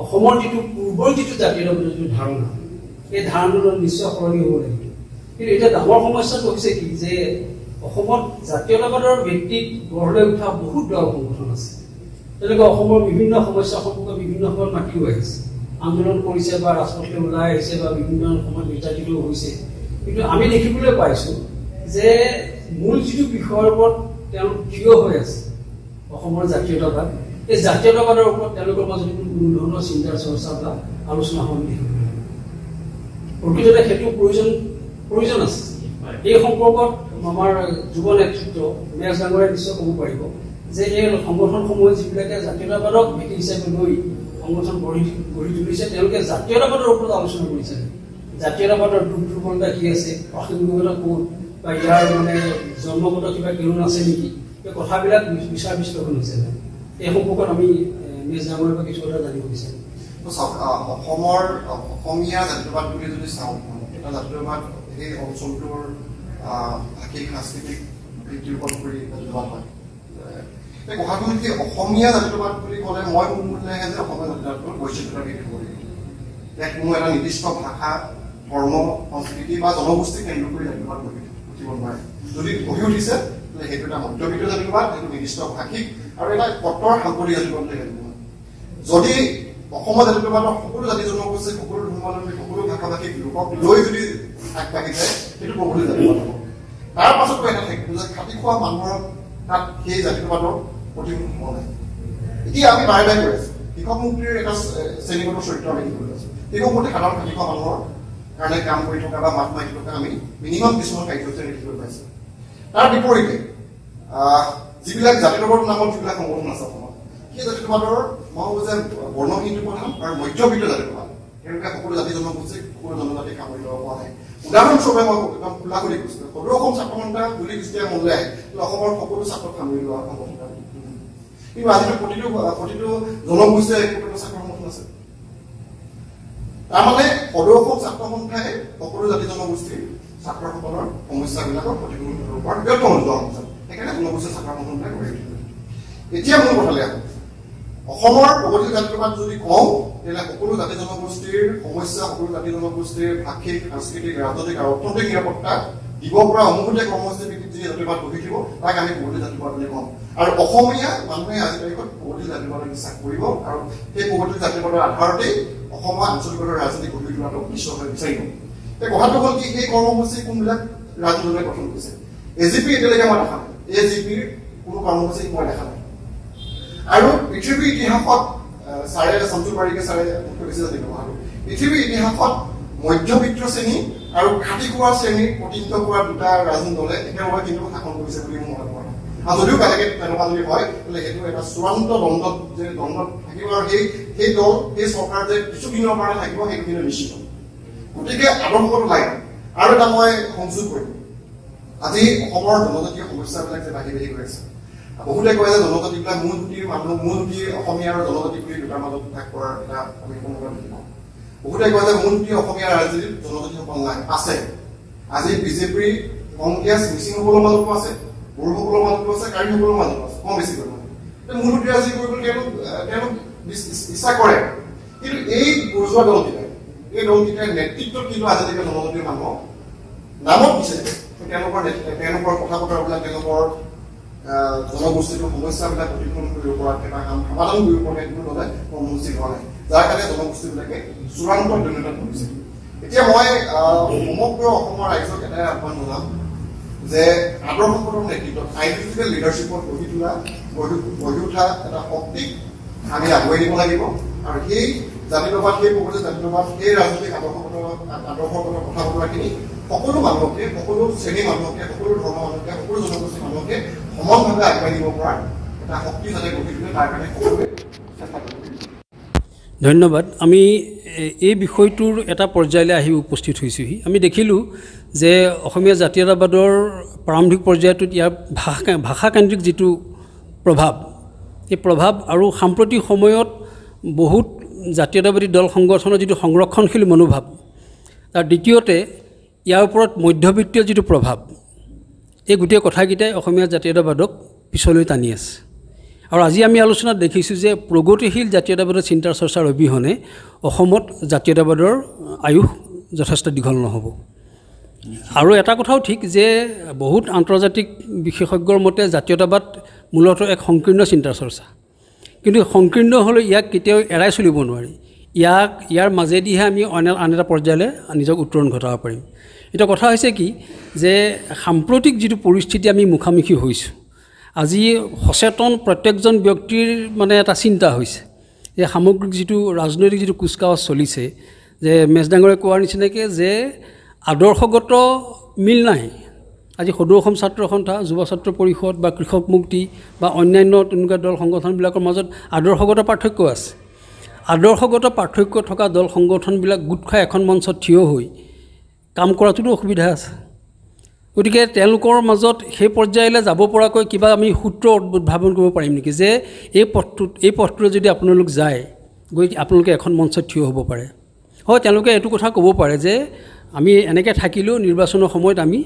অসমৰ যিটো পূৰ্বৰ যিটো জাতীয়তাবাদৰ যিটো ধাৰণা, এই ধাৰণাটো নিশ্চয় সলনি হ'ব লাগিব। কিন্তু এতিয়া ডাঙৰ সমস্যাটো হৈছে কি, যে অসমত জাতীয়তাবাদৰ ভিত্তিত গঢ় লৈ উঠা বহুত দল সংগঠন আছে। তেওঁলোকে অসমৰ বিভিন্ন সমস্যা সম্পৰ্কে বিভিন্ন সময়ত মাতিও আহিছে, আন্দোলন কৰিছে বা ৰাজপথে ওলাই আহিছে বা বিভিন্ন সময়ত নিৰ্যাতিত হৈছে। কিন্তু আমি দেখিবলৈ পাইছোঁ যে মূল যিটো বিষয়ৰ ওপৰত তেওঁলোক থিয় হৈ আছে, অসমৰ জাতীয়তাবাদ, এই জাতীয়তাবাদৰ ওপৰত তেওঁলোকৰ মাজত কোনো ধৰণৰ চিন্তা চৰ্চা বা আলোচনা হোৱা দেখিবলৈ প্ৰকৃততে সেইটো প্ৰয়োজন আছে। এই সম্পৰ্কত আমাৰ যুৱ নেতৃত্ব মেজ ডাঙৰে নিশ্চয় ক'ব পাৰিব যে এই সংগঠনসমূহে যিবিলাকে জাতীয়তাবাদক ভেটি হিচাপে লৈ সংগঠন গঢ়ি তুলিছে, তেওঁলোকে জাতীয়তাবাদৰ ওপৰত আলোচনা কৰিছে। জাতীয়তাবাদৰ দুৰ্বলতা কি আছে, প্ৰাসংগিকতা ক'ত, বা ইয়াৰ মানে জন্মগত কিবা কিৰণ আছে নেকি, এই কথাবিলাক বিচাৰ বিশ্লেষণ হৈছে। এই সম্পৰ্কত আমি মেজ ডাঙৰৰ পৰা কিছু কথা জানিব বিচাৰিম। অসমৰ অসমীয়া জাতীয়তাবাদ বুলি যদি চাওঁ, এটা জাতীয়তাবাদ সেই অঞ্চলটোৰ ভাষিক সাংস্কৃতিক ভিত্তিৰ ওপৰত কৰি জাতীয়তাবাদ হয়। এই কথাটো কি, অসমীয়া জাতীয়তাবাদ বুলি ক'লে মই মোৰ মতেহে যে অসমীয়া জাতীয়তাবাদটোৰ বৈচিত্ৰতাৰ ভিত্তিত হ'ব লাগিব। ইয়াত কোনো এটা নিৰ্দিষ্ট ভাষা, ধৰ্ম, সংস্কৃতি বা জনগোষ্ঠী কেন্দ্ৰ কৰি জাতীয়তাবাদ গঢ়ি উঠিব নোৱাৰে। যদি গঢ়ি উঠিছে তেন্তে সেইটো এটা মধ্যবিত্ত জাতীয়তাবাদ, সেইটো নিৰ্দিষ্ট ভাষিক আৰু এটা কট্টৰ সাম্প্ৰদায়িক জাতীয়তাবাদ বুলি জানিব। যদি অসমৰ জাতীয়তাবাদৰ সকলো জাতি জনগোষ্ঠী, সকলো ধৰ্মাৱলম্বী, সকলো ভাষা ভাষিক লোকক লৈ যদি আগবাঢ়ি যায়, সেইটো প্ৰবল জাতীয়বাদ হ'ব। তাৰ পাছতো এটা থাকিব যে খাটি খোৱা মানুহৰ তাত সেই জাতীয়তাবাদৰ প্ৰতিমূল হোৱা নাই। এতিয়া আমি বাৰে বাৰে কৈ আছো, কৃষক মুক্তিৰ এটা শ্ৰেণীগত চৰিত্ৰ আমি দেখিবলৈ আছো। কৃষক মুক্তি সাধাৰণ খাটি খোৱা মানুহৰ কাৰণে কাম কৰি থকা বা মাত মাতি থকা আমি মিনিমাম কিছুমান কাৰ্যসূচী দেখিবলৈ পাইছো। তাৰ বিপৰীতে যিবিলাক জাতীয়তাবাদৰ নামত যিবিলাক সংগঠন আছে অসমত, সেই জাতীয়তাবাদৰ মই ভাবো যে বৰ্ণহিন্দু প্ৰধান আৰু মধ্যবিত্ত জাতীয়তাবাদ, তেওঁলোকে সকলো জাতি জনগোষ্ঠী, সকলো জনজাতি সামৰি ল'ব পৰা নাই। উদাহৰণস্বৰূপে মই একদম খোলা খুলি কৈছো, সদৌ অসম ছাত্ৰ সন্থা বুলি যেতিয়া মনলৈ আহে, অসমৰ সকলো ছাত্ৰক সামৰি লোৱা সংগঠন। কিন্তু আজিতো প্ৰতিটো জনগোষ্ঠীয়ে একোটা ছাত্ৰ সংগঠন আছে। তাৰমানে সদৌ অসম ছাত্ৰ সন্থাই সকলো জাতি জনগোষ্ঠীৰ ছাত্ৰসকলৰ সমস্যাবিলাকৰ প্ৰতিফলন কৰিব পৰা ব্যৰ্থ হৈ যোৱা হৈছে। সেইকাৰণে জনগোষ্ঠীয় ছাত্ৰ সংগঠনবিলাক গঢ়ি উঠিলে। এতিয়া মোৰ কথালৈ আহোঁ, অসমৰ প্ৰগতিশীল জাতীয়তাবাদ যদি কওঁ, তেতিয়াহ'লে সকলো জাতি জনগোষ্ঠীৰ সমস্যা, সকলো জাতি জনগোষ্ঠীৰ ভাষিক, সাংস্কৃতিক, ৰাজনৈতিক আৰু অৰ্থনৈতিক নিৰাপত্তা দিব পৰা অমুকীয়া কৰ্মসূচী ভিত্তিত যি জাতীয়তাবাদ গঢ়ি উঠিব, তাক আমি প্ৰগতিশীল জাতীয়তাবাদ বুলি কওঁ। আৰু অসমীয়া মানুহে আজি তাৰিখত প্ৰগতিশীল জাতীয়তাবাদক বিশ্বাস কৰিব আৰু সেই প্ৰগতিশীল জাতীয়তাবাদৰ আধাৰতেই অসমৰ আঞ্চলিকতাৰ ৰাজনীতি গঢ়ি তোলাটো নিশ্চয়ভাৱে বিচাৰিব। এই কথাটো হ'ল কি, সেই কৰ্মসূচী কোনবিলাক ৰাজনীতিৰে গঠন কৰিছে? এজিপি এতিয়ালৈকে মই দেখা নাই, এজিপিৰ কোনো কৰ্মসূচী মই দেখা নাই। আৰু পৃথিৱীৰ ইতিহাসত ছাৰে শামছুল বাৰিকে ছাৰে বেছি জানিব, আৰু পৃথিৱীৰ ইতিহাসত মধ্যবিত্ত শ্ৰেণী আৰু খাটি খোৱা শ্ৰেণীৰ প্ৰতিনিধিত্ব কৰা দুটা ৰাজনৈতিক দলে একেলগে কিন্তু শাসন কৰিছে বুলি মোৰ মনত পৰে। আৰু যদিও বেলেগে তেনেকুৱা যদি হয়, তেতিয়াহ'লে সেইটো এটা চূড়ান্ত দ্বন্দ্বত থাকিব, আৰু সেই দল, সেই চৰকাৰ যে কিছুদিনৰ কাৰণে থাকিব, সেইটো কিন্তু নিশ্চিত। গতিকে আদৰ্শগত লাইন আৰু এটা মই সংযোগ কৰিম, আজি অসমৰ জনজাতীয় সমস্যাবিলাক যে বাঢ়ি গৈ আছে। বহুতে কয় যে জনজাতিবিলাক মূল সুঁতিৰ অসমীয়া আৰু জনজাতি বুলি দুটাৰ মাজত ভাগ কৰাৰ এটা আমি সম্পূৰ্ণ দেখি পাওঁ। বহুতে কয় যে মূল সুঁতিৰ অসমীয়া ৰাজনীতিত জনজাতিসকল নাই, আছে। আজি বিজেপিৰ কংগ্ৰেছ মিচিংসকলৰ মাজতো আছে, বড়োসকলৰ মাজতো আছে, কাৰ্বিসকলৰ মাজতো আছে, কম বেছি পৰিমাণে। মূল সুঁতিৰ ৰাজনীতি কৰিবলৈ তেওঁলোক ইচ্ছা কৰে। কিন্তু এই বুজোৱা দলকেইটাই, এই দলকেইটাৰ নেতৃত্বত কিন্তু আজিলৈকে জনজাতিৰ মানুহক নামত দিছে, তেওঁলোকৰ কথা বতৰাবিলাক, তেওঁলোকৰ জনগোষ্ঠীটোৰ সমস্যাবিলাক প্ৰতিফলন কৰিব পৰাকে বা সমাধান কৰিব পৰাকে কোনো দলে কৰ্মসূচী হোৱা নাই, যাৰ কাৰণে জনগোষ্ঠীবিলাকে চূড়ান্ত দৈন্যতাত পৰিছে। এতিয়া মই সমগ্ৰ অসমৰ ৰাইজক এটাই আহ্বান জনাম যে আদৰ্শগত নেতৃত্বত, আইডিয়লজিকেল লিডাৰশ্বিপত গঢ়ি উঠা এটা শক্তিক আমি আগুৱাই নিব লাগিব। আৰু সেই জাতীয়তাবাদ, সেই প্ৰগতিশীল জাতীয়তাবাদ, সেই ৰাজনৈতিক আদৰ্শগত কথা বতৰাখিনি সকলো মানুহকে, সকলো শ্ৰেণীৰ মানুহকে, সকলো ধৰ্মৰ মানুহকে, সকলো জনগোষ্ঠীৰ মানুহকে সমানভাৱে আগবাঢ়ি নিব পৰা এটা শক্তি যাতে গঢ়ি তোলে, তাৰ কাৰণে সকলোৱে চেষ্টা কৰিব। ধন্যবাদ। আমি এই বিষয়টোৰ এটা পৰ্যায়লৈ আহি উপস্থিত হৈছোহি। আমি দেখিলোঁ যে অসমীয়া জাতীয়তাবাদৰ প্ৰাৰম্ভিক পৰ্যায়টোত ইয়াৰ ভাষাকেন্দ্ৰিক যিটো প্ৰভাৱ, এই প্ৰভাৱ আৰু সাম্প্ৰতিক সময়ত বহুত জাতীয়তাবাদী দল সংগঠনৰ যিটো সংৰক্ষণশীল মনোভাৱ, তাৰ দ্বিতীয়তে ইয়াৰ ওপৰত মধ্যবিত্তীয় যিটো প্ৰভাৱ, এই গোটেই কথাকেইটাই অসমীয়া জাতীয়তাবাদক পিছলৈ টানি আছে। আৰু আজি আমি আলোচনাত দেখিছোঁ যে প্ৰগতিশীল জাতীয়তাবাদৰ চিন্তা চৰ্চাৰ অবিহনে অসমত জাতীয়তাবাদৰ আয়ুস যথেষ্ট দীঘল নহ'ব। আৰু এটা কথাও ঠিক যে বহুত আন্তৰ্জাতিক বিশেষজ্ঞৰ মতে জাতীয়তাবাদ মূলতঃ এক সংকীৰ্ণ চিন্তা চৰ্চা, কিন্তু সংকীৰ্ণ হ'লে ইয়াক কেতিয়াও এৰাই চলিব নোৱাৰি। ইয়াৰ মাজেদিহে আমি আন এটা পৰ্যায়লৈ নিজক উত্তৰণ ঘটাব পাৰিম। এটা কথা হৈছে কি যে সাম্প্ৰতিক যিটো পৰিস্থিতি আমি মুখামুখি হৈছোঁ, আজি সচেতন প্ৰত্যেকজন ব্যক্তিৰ মানে এটা চিন্তা হৈছে যে সামগ্ৰিক যিটো ৰাজনৈতিক যিটো কুচকাৱাজ চলিছে, যে মেজডাঙৰে কোৱাৰ নিচিনাকৈ যে আদৰ্শগত মিল নাই। আজি সদৌ অসম ছাত্ৰ সন্থা, যুৱ ছাত্ৰ পৰিষদ বা কৃষক মুক্তি বা অন্যান্য তেনেকুৱা দল সংগঠনবিলাকৰ মাজত আদৰ্শগত পাৰ্থক্য আছে। আদৰ্শগত পাৰ্থক্য থকা দল সংগঠনবিলাক গোট খাই এখন মঞ্চত থিয় হৈ কাম কৰাটোতো অসুবিধা আছে। গতিকে তেওঁলোকৰ মাজত সেই পৰ্যায়লৈ যাব পৰাকৈ কিবা আমি সূত্ৰ উদ্ভাৱন কৰিব পাৰিম নেকি যে এই পথটোৰে যদি আপোনালোক যায়, গৈ আপোনালোকে এখন মঞ্চত থিয় হ'ব পাৰে। হয়, তেওঁলোকে এইটো কথা ক'ব পাৰে যে আমি এনেকৈ থাকিলেও নিৰ্বাচনৰ সময়ত আমি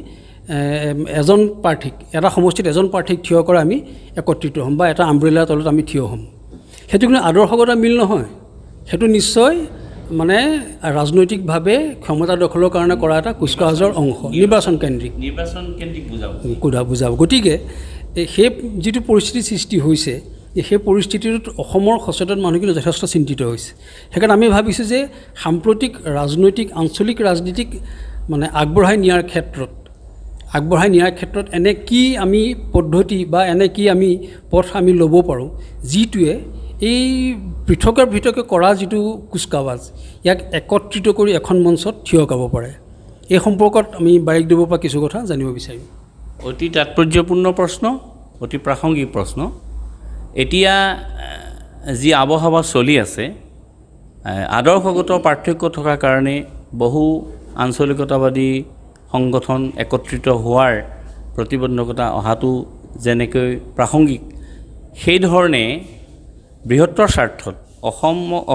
এজন প্ৰাৰ্থীক, এটা সমষ্টিত এজন প্ৰাৰ্থীক থিয় কৰা আমি একত্ৰিত হ'ম বা এটা আমব্ৰেলাৰ তলত আমি থিয় হ'ম। সেইটো কিন্তু আদৰ্শগত মিল নহয়। সেইটো নিশ্চয় মানে ৰাজনৈতিকভাৱে ক্ষমতা দখলৰ কাৰণে কৰা এটা কুচকাৱাজৰ অংশ, নিৰ্বাচন কেন্দ্ৰিক বুজাব। গতিকে সেই যিটো পৰিস্থিতি সৃষ্টি হৈছে, সেই পৰিস্থিতিটোত অসমৰ সচেতন মানুহখিনি যথেষ্ট চিন্তিত হৈছে। সেইকাৰণে আমি ভাবিছোঁ যে সাম্প্ৰতিক ৰাজনৈতিক আঞ্চলিক ৰাজনীতিক মানে আগবঢ়াই নিয়াৰ ক্ষেত্ৰত এনে কি আমি পদ্ধতি বা এনে কি আমি পথ আমি ল'ব পাৰোঁ, যিটোৱে এই পৃথকে কৰা যিটো কুচকাৱাজ, ইয়াক একত্ৰিত কৰি এখন মঞ্চত থিয় কৰাব পাৰে। এই সম্পৰ্কত আমি বাৰীক দিব পৰা কিছু কথা জানিব বিচাৰিম। অতি তাৎপৰ্যপূৰ্ণ প্ৰশ্ন, অতি প্ৰাসংগিক প্ৰশ্ন। এতিয়া যি আৱহাৱা চলি আছে, আদৰ্শগত পাৰ্থক্য থকাৰ কাৰণে বহু আঞ্চলিকতাবাদী সংগঠন একত্ৰিত হোৱাৰ প্ৰতিবন্ধকতা অহাটো যেনেকৈ প্ৰাসংগিক, সেইধৰণে বৃহত্তৰ স্বাৰ্থত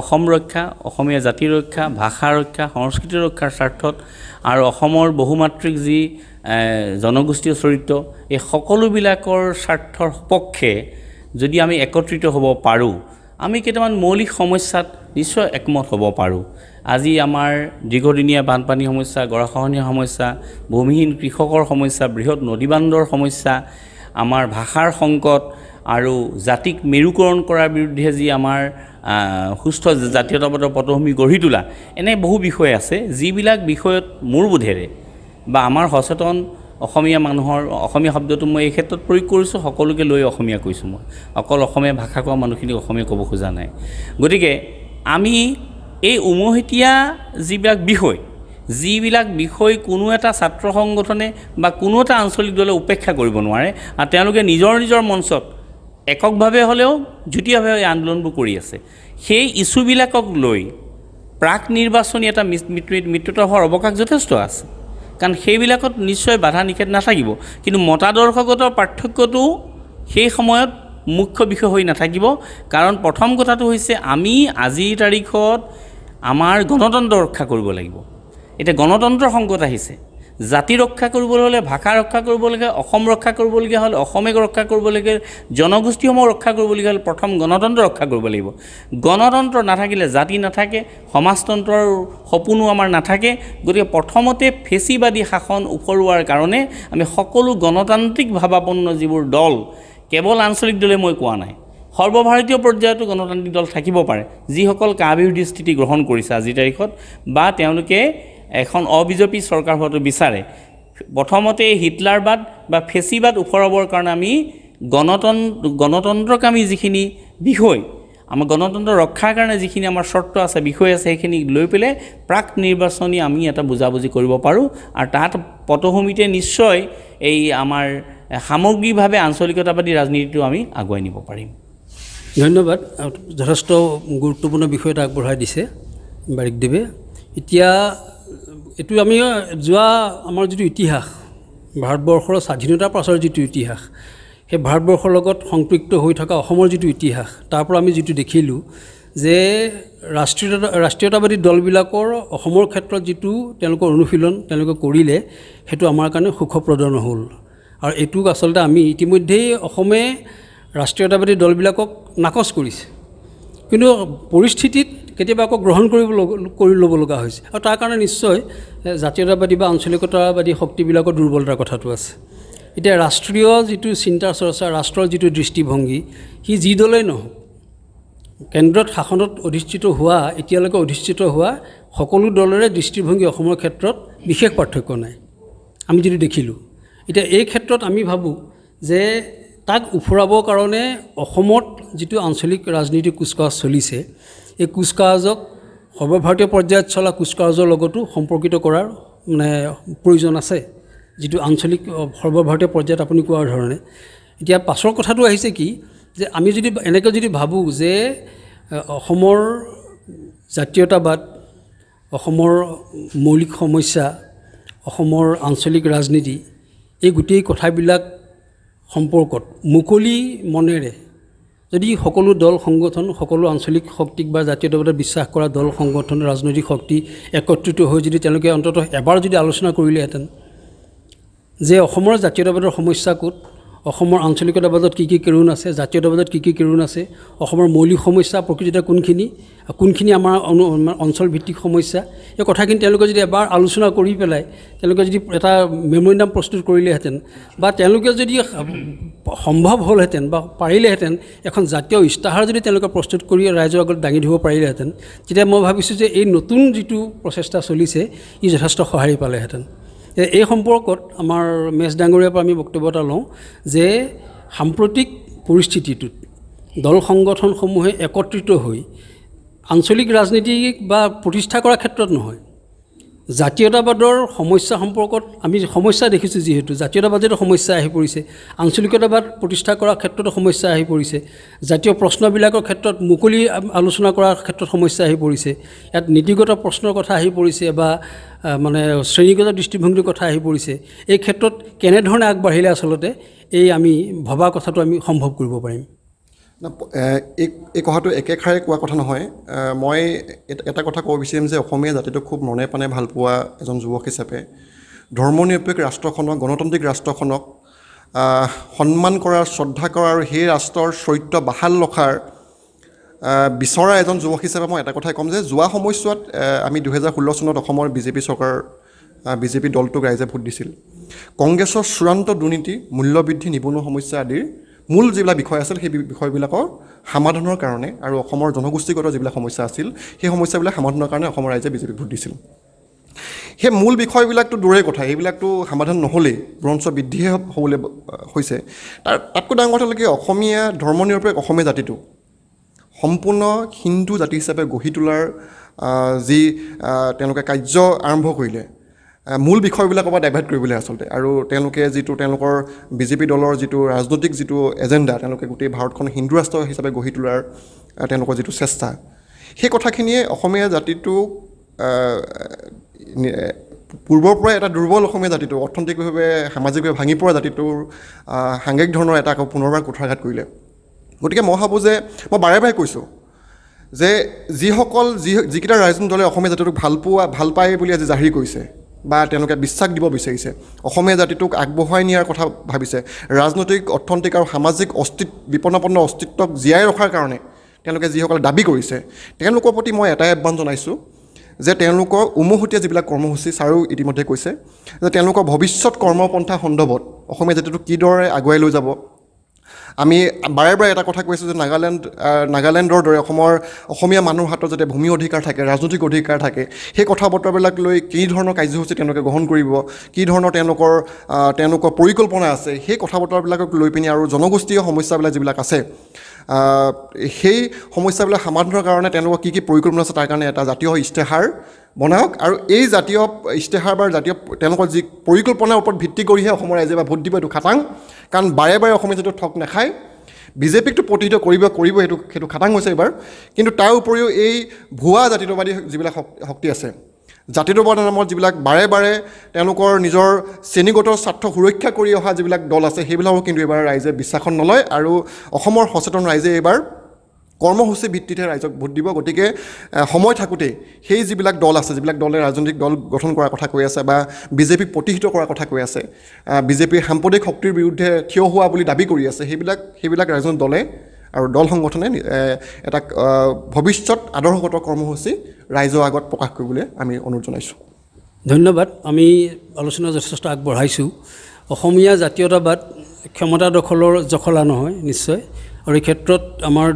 অসম ৰক্ষা, অসমীয়া জাতি ৰক্ষা, ভাষা ৰক্ষা, সংস্কৃতি ৰক্ষাৰ স্বাৰ্থত আৰু অসমৰ বহুমাত্ৰিক যি জনগোষ্ঠীয় চৰিত্ৰ, এই সকলোবিলাকৰ স্বাৰ্থৰ পক্ষে যদি আমি একত্ৰিত হ'ব পাৰোঁ, আমি কেইটামান মৌলিক সমস্যাত নিশ্চয় একমত হ'ব পাৰোঁ। আজি আমাৰ দীৰ্ঘদিনীয়া বানপানী সমস্যা, গৰাখহনীয়া সমস্যা, ভূমিহীন কৃষকৰ সমস্যা, বৃহৎ নদীবান্ধৰ সমস্যা, আমাৰ ভাষাৰ সংকট আৰু জাতিক মেৰুকৰণ কৰাৰ বিৰুদ্ধে যি আমাৰ সুস্থ জাতীয়তাবাদৰ পটভূমি গঢ়ি তোলা, এনে বহু বিষয় আছে যিবিলাক বিষয়ত মোৰ বোধেৰে বা আমাৰ সচেতন অসমীয়া মানুহৰ, অসমীয়া শব্দটো মই এই ক্ষেত্ৰত প্ৰয়োগ কৰিছোঁ, সকলোকে লৈ অসমীয়া কৈছোঁ। মই অকল অসমীয়া ভাষা কোৱা মানুহখিনিক অসমীয়া ক'ব খোজা নাই। গতিকে আমি এই উমৈহতীয়া যিবিলাক বিষয় কোনো এটা ছাত্ৰ সংগঠনে বা কোনো এটা আঞ্চলিক দলে উপেক্ষা কৰিব নোৱাৰে, আৰু তেওঁলোকে নিজৰ মঞ্চত এককভাৱে হ'লেও যুটীয়াভাৱে এই আন্দোলনবোৰ কৰি আছে, সেই ইছ্যুবিলাকক লৈ প্ৰাক নিৰ্বাচনী এটা মিত্ৰতা হোৱাৰ অৱকাশ যথেষ্ট আছে। কাৰণ সেইবিলাকত নিশ্চয় বাধা নিষেধ নাথাকিব, কিন্তু মতাদৰ্শগত পাৰ্থক্যটো সেই সময়ত মুখ্য বিষয় হৈ নাথাকিব। কাৰণ প্ৰথম কথাটো হৈছে আমি আজিৰ তাৰিখত আমাৰ গণতন্ত্ৰ ৰক্ষা কৰিব লাগিব। এতিয়া গণতন্ত্ৰৰ সংকট আহিছে, জাতি ৰক্ষা কৰিবলৈ হ'লে, ভাষা ৰক্ষা কৰিবলগীয়া, অসম ৰক্ষা কৰিবলগীয়া হ'লে, অসমে ৰক্ষা কৰিবলগীয়া, জনগোষ্ঠীসমূহ ৰক্ষা কৰিবলগীয়া হ'লে প্ৰথম গণতন্ত্ৰ ৰক্ষা কৰিব লাগিব। গণতন্ত্ৰ নাথাকিলে জাতি নাথাকে, সমাজতন্ত্ৰৰ সপোনো আমাৰ নাথাকে। গতিকে প্ৰথমতে ফেচিবাদী শাসন উফৰোৱাৰ কাৰণে আমি সকলো গণতান্ত্ৰিক ভাৱাপন্ন যিবোৰ দল, কেৱল আঞ্চলিক দলে মই কোৱা নাই, সৰ্বভাৰতীয় পৰ্যায়তো গণতান্ত্ৰিক দল থাকিব পাৰে, যিসকল কা-বিৰোধী স্থিতি গ্ৰহণ কৰিছে আজিৰ তাৰিখত বা তেওঁলোকে এখন অবিজেপি চৰকাৰ হোৱাটো বিচাৰে। প্ৰথমতে হিটলাৰবাদ বা ফেচিবাদ উফৰাবৰ কাৰণে আমি গণতন্ত্ৰকামী যিখিনি বিষয়, আমাৰ গণতন্ত্ৰ ৰক্ষাৰ কাৰণে যিখিনি আমাৰ চৰ্ত আছে, বিষয় আছে, সেইখিনি লৈ পেলাই প্ৰাক নিৰ্বাচনী আমি এটা বুজাবুজি কৰিব পাৰোঁ। আৰু তাত পটভূমিতে নিশ্চয় এই আমাৰ সামগ্ৰিকভাৱে আঞ্চলিকতাবাদী ৰাজনীতিটো আমি আগুৱাই নিব পাৰিম। ধন্যবাদ যথেষ্ট গুৰুত্বপূৰ্ণ বিষয় এটা আগবঢ়াই দিছে বাৰিকদেৱে এতিয়া এইটো আমি যোৱা আমাৰ যিটো ইতিহাস ভাৰতবৰ্ষৰ স্বাধীনতাৰ পাছৰ যিটো ইতিহাস সেই ভাৰতবৰ্ষৰ লগত সংপৃক্ত হৈ থকা অসমৰ যিটো ইতিহাস তাৰ পৰা আমি যিটো দেখিলোঁ যে ৰাষ্ট্ৰীয়তাবাদী দলবিলাকৰ অসমৰ ক্ষেত্ৰত যিটো তেওঁলোকৰ অনুশীলন তেওঁলোকে কৰিলে সেইটো আমাৰ কাৰণে সুখপ্ৰদ নহ'ল আৰু এইটোক আচলতে আমি ইতিমধ্যেই অসমে ৰাষ্ট্ৰীয়তাবাদী দলবিলাকক নাকচ কৰিছে কিন্তু পৰিস্থিতিত কেতিয়াবা আকৌ গ্ৰহণ কৰি ল'ব লগা হৈছে আৰু তাৰ কাৰণে নিশ্চয় জাতীয়তাবাদী বা আঞ্চলিকতাবাদী শক্তিবিলাকৰ দুৰ্বলতাৰ কথাটো আছে এতিয়া ৰাষ্ট্ৰীয় যিটো চিন্তা চৰ্চা ৰাষ্ট্ৰৰ যিটো দৃষ্টিভংগী সি যি দলেই নহওক কেন্দ্ৰত শাসনত অধিষ্ঠিত হোৱা এতিয়ালৈকে অধিষ্ঠিত হোৱা সকলো দলৰে দৃষ্টিভংগী অসমৰ ক্ষেত্ৰত বিশেষ পাৰ্থক্য নাই আমি যদি দেখিলোঁ এতিয়া এই ক্ষেত্ৰত আমি ভাবোঁ যে তাক উফৰাবৰ কাৰণে অসমত যিটো আঞ্চলিক ৰাজনীতি কুচকাৱাজ চলিছে এই কুচকাৱাজক সৰ্বভাৰতীয় পৰ্যায়ত চলা কুচকাৱাজৰ লগতো সম্পৰ্কিত কৰাৰ মানে প্ৰয়োজন আছে যিটো আঞ্চলিক সৰ্বভাৰতীয় পৰ্যায়ত আপুনি কোৱাৰ ধৰণে এতিয়া পাছৰ কথাটো আহিছে কি যে আমি যদি এনেকৈ যদি ভাবোঁ যে অসমৰ জাতীয়তাবাদ অসমৰ মৌলিক সমস্যা অসমৰ আঞ্চলিক ৰাজনীতি এই গোটেই কথাবিলাক সম্পৰ্কত মুকলি মনেৰে যদি সকলো দল সংগঠন সকলো আঞ্চলিক শক্তিক বা জাতীয়তাবাদত বিশ্বাস কৰা দল সংগঠন ৰাজনৈতিক শক্তি একত্ৰিত হৈ যদি তেওঁলোকে অন্ততঃ এবাৰ যদি আলোচনা কৰিলেহেঁতেন যে অসমৰ জাতীয়তাবাদৰ সমস্যা ক'ত অসমৰ আঞ্চলিকতাবাদত কি কি কেৰুণ আছে জাতীয়তাবাদত কি কি কেৰুণ আছে অসমৰ মৌলিক সমস্যা প্ৰকৃততে কোনখিনি আমাৰ অঞ্চলভিত্তিক সমস্যা এই কথাখিনি তেওঁলোকে যদি এবাৰ আলোচনা কৰি পেলাই তেওঁলোকে যদি এটা মেমৰিণ্ডাম প্ৰস্তুত কৰিলেহেঁতেন বা তেওঁলোকে যদি সম্ভৱ হ'লহেঁতেন বা পাৰিলেহেঁতেন এখন জাতীয় ইস্তাহাৰ যদি তেওঁলোকে প্ৰস্তুত কৰি ৰাইজৰ আগত দাঙি ধৰিব পাৰিলেহেঁতেন তেতিয়া মই ভাবিছোঁ যে এই নতুন যিটো প্ৰচেষ্টা চলিছে ই যথেষ্ট সঁহাৰি পালেহেঁতেন এই সম্পৰ্কত আমাৰ মেছ ডাঙৰীয়াৰ পৰা আমি বক্তব্য এটা লওঁ যে সাম্প্ৰতিক পৰিস্থিতিটোত দল সংগঠনসমূহে একত্ৰিত হৈ আঞ্চলিক ৰাজনীতিক বা প্ৰতিষ্ঠা কৰাৰ ক্ষেত্ৰত নহয় জাতীয়তাবাদৰ সমস্যা সম্পৰ্কত আমি সমস্যা দেখিছোঁ যিহেতু জাতীয়তাবাদৰ সমস্যা আহি পৰিছে আঞ্চলিকতাবাদ প্ৰতিষ্ঠা কৰাৰ ক্ষেত্ৰতো সমস্যা আহি পৰিছে জাতীয় প্ৰশ্নবিলাকৰ ক্ষেত্ৰত মুকলি আলোচনা কৰাৰ ক্ষেত্ৰত সমস্যা আহি পৰিছে ইয়াত নীতিগত প্ৰশ্নৰ কথা আহি পৰিছে বা মানে শ্ৰেণীগত দৃষ্টিভংগীৰ কথা আহি পৰিছে এই ক্ষেত্ৰত কেনেধৰণে আগবাঢ়িলে আচলতে এই আমি ভবা কথাটো আমি সম্ভৱ কৰিব পাৰিম এই কথাটো একেষাৰে কোৱা কথা নহয় মই এটা কথা ক'ব বিচাৰিম যে অসমীয়া জাতিটোক খুব মনে প্ৰাণে ভাল পোৱা এজন যুৱক হিচাপে ধৰ্মনিৰপেক্ষ ৰাষ্ট্ৰখনক গণতান্ত্ৰিক ৰাষ্ট্ৰখনক সন্মান কৰাৰ শ্ৰদ্ধা কৰাৰ আৰু সেই ৰাষ্ট্ৰৰ চৰিত্ৰ বাহাল ৰখাৰ বিচৰা এজন যুৱক হিচাপে মই এটা কথাই ক'ম যে যোৱা সময়ছোৱাত আমি 2016 চনত অসমৰ বিজেপি চৰকাৰ বিজেপি দলটোক ৰাইজে ভোট দিছিল কংগ্ৰেছৰ চূড়ান্ত দুৰ্নীতি মূল্যবৃদ্ধি নিবনুৱা সমস্যা আদিৰ মূল যিবিলাক বিষয় আছিল সেই বিষয়বিলাকৰ সমাধানৰ কাৰণে আৰু অসমৰ জনগোষ্ঠীগত যিবিলাক সমস্যা আছিল সেই সমস্যাবিলাক সমাধানৰ কাৰণে অসমৰ ৰাইজে বিজেপিক ভোট দিছিল সেই মূল বিষয়বিলাকতো দূৰৰে কথা এইবিলাকতো সমাধান নহ'লেই বৰঞ্চ বৃদ্ধিহে হ'বলৈ হৈছে তাতকৈ ডাঙৰ কথা হ'ল কি অসমীয়া ধৰ্মনিৰপেক্ষ অসমীয়া জাতিটো সম্পূৰ্ণ হিন্দু জাতি হিচাপে গঢ়ি তোলাৰ যি তেওঁলোকে কাৰ্য আৰম্ভ কৰিলে মূল বিষয়বিলাকৰ পৰা ডাইভাৰ্ট কৰিবলৈ আচলতে আৰু তেওঁলোকে যিটো তেওঁলোকৰ বিজেপি দলৰ যিটো ৰাজনৈতিক যিটো এজেণ্ডা তেওঁলোকে গোটেই ভাৰতখন হিন্দু ৰাষ্ট্ৰ হিচাপে গঢ়ি তোলাৰ তেওঁলোকৰ যিটো চেষ্টা সেই কথাখিনিয়ে অসমীয়া জাতিটোক পূৰ্বৰ পৰাই এটা দুৰ্বল অসমীয়া জাতিটো অৰ্থনৈতিকভাৱে সামাজিকভাৱে ভাঙি পৰা জাতিটোৰ সাংঘাতিক ধৰণৰ এটা আকৌ পুনৰবাৰ কুঠাৰঘাত কৰিলে গতিকে মই ভাবোঁ যে মই বাৰে বাৰে কৈছোঁ যে যিকেইটা ৰাজনৈতিক দলে অসমীয়া জাতিটোক ভাল পায় বুলি আজি জাহিৰ কৰিছে বা তেওঁলোকে বিশ্বাস দিব বিচাৰিছে অসমীয়া জাতিটোক আগবঢ়াই নিয়াৰ কথা ভাবিছে ৰাজনৈতিক অৰ্থনৈতিক আৰু সামাজিক বিপন্নপন্ন অস্তিত্বক জীয়াই ৰখাৰ কাৰণে তেওঁলোকে যিসকলে দাবী কৰিছে তেওঁলোকৰ প্ৰতি মই এটাই আহ্বান জনাইছোঁ যে তেওঁলোকৰ উমৈহতীয়া যিবিলাক কৰ্মসূচী ছাৰেও ইতিমধ্যে কৈছে যে তেওঁলোকৰ ভৱিষ্যত কৰ্মপন্থা সন্দৰ্ভত অসমীয়া জাতিটোক কিদৰে আগুৱাই লৈ যাব আমি বাৰে বাৰে এটা কথা কৈছোঁ যে নাগালেণ্ডৰ দৰে অসমীয়া মানুহৰ হাতত যাতে ভূমি অধিকাৰ থাকে ৰাজনৈতিক অধিকাৰ থাকে সেই কথা বতৰাবিলাক লৈ কি ধৰণৰ কাৰ্যসূচী তেওঁলোকে গ্ৰহণ কৰিব কি ধৰণৰ তেওঁলোকৰ পৰিকল্পনা আছে সেই কথা বতৰাবিলাকক লৈ পিনি আৰু জনগোষ্ঠীয় সমস্যাবিলাক যিবিলাক আছে সেই সমস্যাবিলাক সমাধানৰ কাৰণে তেওঁলোকৰ কি পৰিকল্পনা আছে তাৰ কাৰণে এটা জাতীয় ইস্তাহাৰ বনাওক আৰু এই জাতীয় ইস্তাহাৰ বা জাতীয় তেওঁলোকৰ যি পৰিকল্পনাৰ ওপৰত ভিত্তি কৰিহে অসমৰ ৰাইজে বা ভোট দিব এইটো খাটাং কাৰণ বাৰে বাৰে অসমীয়া জাতিটো ঠগ নাখায় বিজেপিকটো প্ৰতিহিত কৰিব সেইটো খাটাং হৈছে এইবাৰ কিন্তু তাৰ উপৰিও এই ভুৱা জাতীয়তাবাদী যিবিলাক শক্তি আছে জাতীয়তাবাদৰ নামত যিবিলাক বাৰে বাৰে তেওঁলোকৰ নিজৰ শ্ৰেণীগত স্বাৰ্থ সুৰক্ষা কৰি অহা যিবিলাক দল আছে সেইবিলাকো কিন্তু এইবাৰ ৰাইজে বিশ্বাসত নলয় আৰু অসমৰ সচেতন ৰাইজে এইবাৰ কৰ্মসূচী ভিত্তিতে ৰাইজক ভোট দিব গতিকে সময় থাকোঁতে সেই যিবিলাক দল আছে যিবিলাক দলে ৰাজনৈতিক দল গঠন কৰাৰ কথা কৈ আছে বা বিজেপিক প্ৰতিহিত কৰাৰ কথা কৈ আছে বিজেপিৰ সাম্প্ৰদায়িক শক্তিৰ বিৰুদ্ধে থিয় হোৱা বুলি দাবী কৰি আছে সেইবিলাক ৰাজনৈতিক দলে আৰু দল সংগঠনে এটা ভৱিষ্যত আদৰ্শগত কৰ্মসূচী ৰাইজৰ আগত প্ৰকাশ কৰিবলৈ আমি অনুৰোধ জনাইছোঁ ধন্যবাদ আমি আলোচনা যথেষ্ট আগবঢ়াইছোঁ অসমীয়া জাতীয়তাবাদ ক্ষমতা দখলৰ জখলা নহয় নিশ্চয় আৰু এই ক্ষেত্ৰত আমাৰ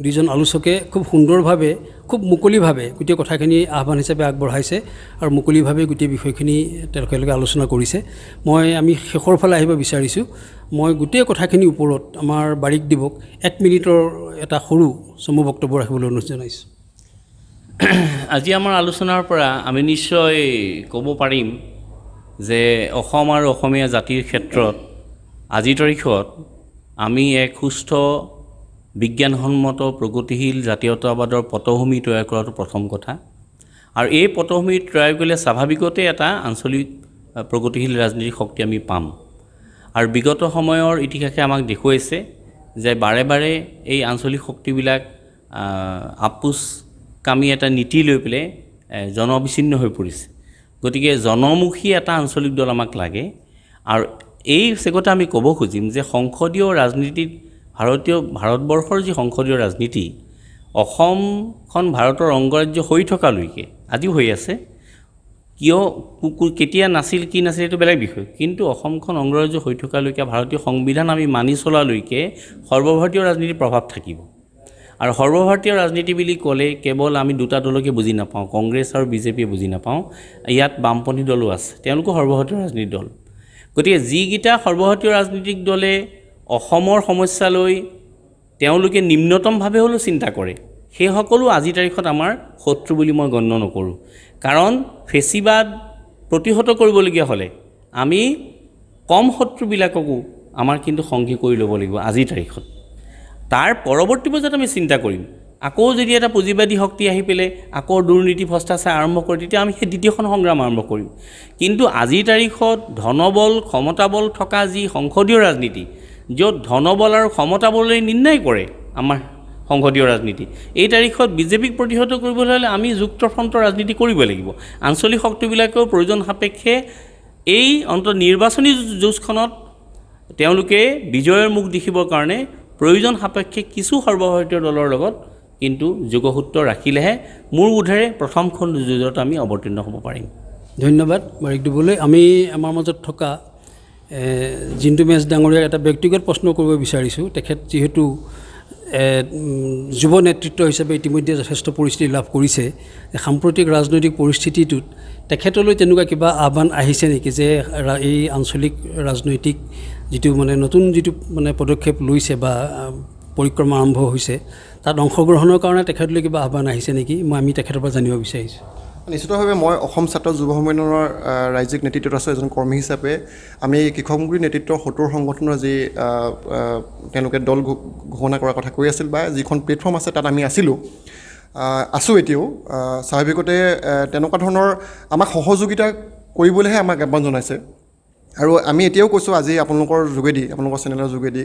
দুইজন আলোচকে খুব সুন্দৰভাৱে খুব মুকলিভাৱে গোটেই কথাখিনি আহ্বান হিচাপে আগবঢ়াইছে আৰু মুকলিভাৱে গোটেই বিষয়খিনি তেওঁলোকে আলোচনা কৰিছে আমি শেষৰ ফালে আহিব বিচাৰিছোঁ মই গোটেই কথাখিনিৰ ওপৰত আমাৰ বাৰিক দিবক 1 মিনিটৰ এটা সৰু চমু বক্তব্য ৰাখিবলৈ অনুৰোধ জনাইছোঁ আজি আমাৰ আলোচনাৰ পৰা আমি নিশ্চয় ক'ব পাৰিম যে অসম আৰু অসমীয়া জাতিৰ ক্ষেত্ৰত আজিৰ তাৰিখত আমি এক সুস্থ বিজ্ঞানসন্মত প্ৰগতিশীল জাতীয়তাবাদৰ পটভূমি তৈয়াৰ কৰাটো প্ৰথম কথা আৰু এই পটভূমি তৈয়াৰ কৰিলে স্বাভাৱিকতে এটা আঞ্চলিক প্ৰগতিশীল ৰাজনৈতিক শক্তি আমি পাম আৰু বিগত সময়ৰ ইতিহাসে আমাক দেখুৱাইছে যে বাৰে বাৰে এই আঞ্চলিক শক্তিবিলাক আপোচকামী এটা নীতি লৈ পেলাই জনবিচ্ছিন্ন হৈ পৰিছে গতিকে জনমুখী এটা আঞ্চলিক দল আমাক লাগে আৰু এই চেগতে আমি ক'ব খুজিম যে সংসদীয় ৰাজনীতিত ভাৰতবৰ্ষৰ যি সংসদীয় ৰাজনীতি অসমখন ভাৰতৰ অংগৰাজ্য হৈ থকালৈকে আজিও হৈ আছে কিয় কেতিয়া নাছিল কি নাছিল এইটো বেলেগ বিষয় কিন্তু অসমখন অংগৰাজ্য হৈ থকালৈকে ভাৰতীয় সংবিধান আমি মানি চলালৈকে সৰ্বভাৰতীয় ৰাজনীতিৰ প্ৰভাৱ থাকিব আৰু সৰ্বভাৰতীয় ৰাজনীতি বুলি ক'লে কেৱল আমি দুটা দলকে বুজি নাপাওঁ কংগ্ৰেছ আৰু বিজেপিয়ে বুজি নাপাওঁ ইয়াত বামপন্থী দলো আছে তেওঁলোকো সৰ্বভাৰতীয় ৰাজনীতিৰ দল গতিকে যিকেইটা সৰ্বভাৰতীয় ৰাজনীতিক দলে অসমৰ সমস্যালৈ তেওঁলোকে নিম্নতমভাৱে হ'লেও চিন্তা কৰে সেই সকলো আজিৰ তাৰিখত আমাৰ শত্ৰু বুলি মই গণ্য নকৰোঁ কাৰণ ফেচিবাদ প্ৰতিহত কৰিবলগীয়া হ'লে আমি কম শত্ৰুবিলাককো আমাৰ কিন্তু সংগী কৰি ল'ব লাগিব আজিৰ তাৰিখত তাৰ পৰৱৰ্তী পৰ্যায়ত আমি চিন্তা কৰিম আকৌ যদি এটা পুঁজিবাদী শক্তি আহি পেলাই আকৌ দুৰ্নীতি ভ্ৰষ্টাচাৰ আৰম্ভ কৰে তেতিয়া আমি সেই দ্বিতীয়খন সংগ্ৰাম আৰম্ভ কৰিম কিন্তু আজিৰ তাৰিখত ধনবল ক্ষমতাবল থকা যি সংসদীয় ৰাজনীতি য'ত ধনবল আৰু ক্ষমতাবলে নিৰ্ণয় কৰে আমাৰ সংসদীয় ৰাজনীতি এই তাৰিখত বিজেপিক প্ৰতিহত কৰিবলৈ হ'লে আমি যুক্তফ্ৰণ্টৰ ৰাজনীতি কৰিব লাগিব আঞ্চলিক শক্তিবিলাকেও প্ৰয়োজন সাপেক্ষে এই নিৰ্বাচনী যুঁজখনত তেওঁলোকে বিজয়ৰ মুখ দেখিবৰ কাৰণে প্ৰয়োজন সাপেক্ষে কিছু সৰ্বভাৰতীয় দলৰ লগত কিন্তু যোগসূত্ৰ ৰাখিলেহে মোৰ বোধেৰে প্ৰথমখন যুঁজত আমি অৱতীৰ্ণ হ'ব পাৰিম ধন্যবাদ বাৰিক দিবলৈ আমি আমাৰ মাজত থকা জিন্তু মেচ ডাঙৰীয়াক এটা ব্যক্তিগত প্ৰশ্ন কৰিব বিচাৰিছোঁ তেখেত যিহেতু যুৱ নেতৃত্ব হিচাপে ইতিমধ্যে যথেষ্ট পৰিস্থিতি লাভ কৰিছে সাম্প্ৰতিক ৰাজনৈতিক পৰিস্থিতিটোত তেখেতলৈ তেনেকুৱা কিবা আহ্বান আহিছে নেকি যে এই আঞ্চলিক ৰাজনৈতিক যিটো নতুন যিটো পদক্ষেপ লৈছে বা পৰিক্ৰমা আৰম্ভ হৈছে তাত অংশগ্ৰহণৰ কাৰণে তেখেতলৈ কিবা আহ্বান আহিছে নেকি আমি তেখেতৰ পৰা জানিব বিচাৰিছোঁ নিশ্চিতভাৱে মই অসম ছাত্ৰ যুৱ সন্মিলনৰ ৰাজ্যিক নেতৃত্বত আছোঁ এজন কৰ্মী হিচাপে আমি কৃষকমুখী নেতৃত্বৰ 70 সংগঠনৰ যি তেওঁলোকে দল ঘোষণা কৰাৰ কথা কৈ আছিল বা যিখন প্লেটফৰ্ম আছে তাত আমি আছোঁ এতিয়াও স্বাভাৱিকতে তেনেকুৱা ধৰণৰ আমাক সহযোগিতা কৰিবলৈহে আমাক আহ্বান জনাইছে আৰু আমি এতিয়াও কৈছোঁ আজি আপোনালোকৰ যোগেদি আপোনালোকৰ চেনেলৰ যোগেদি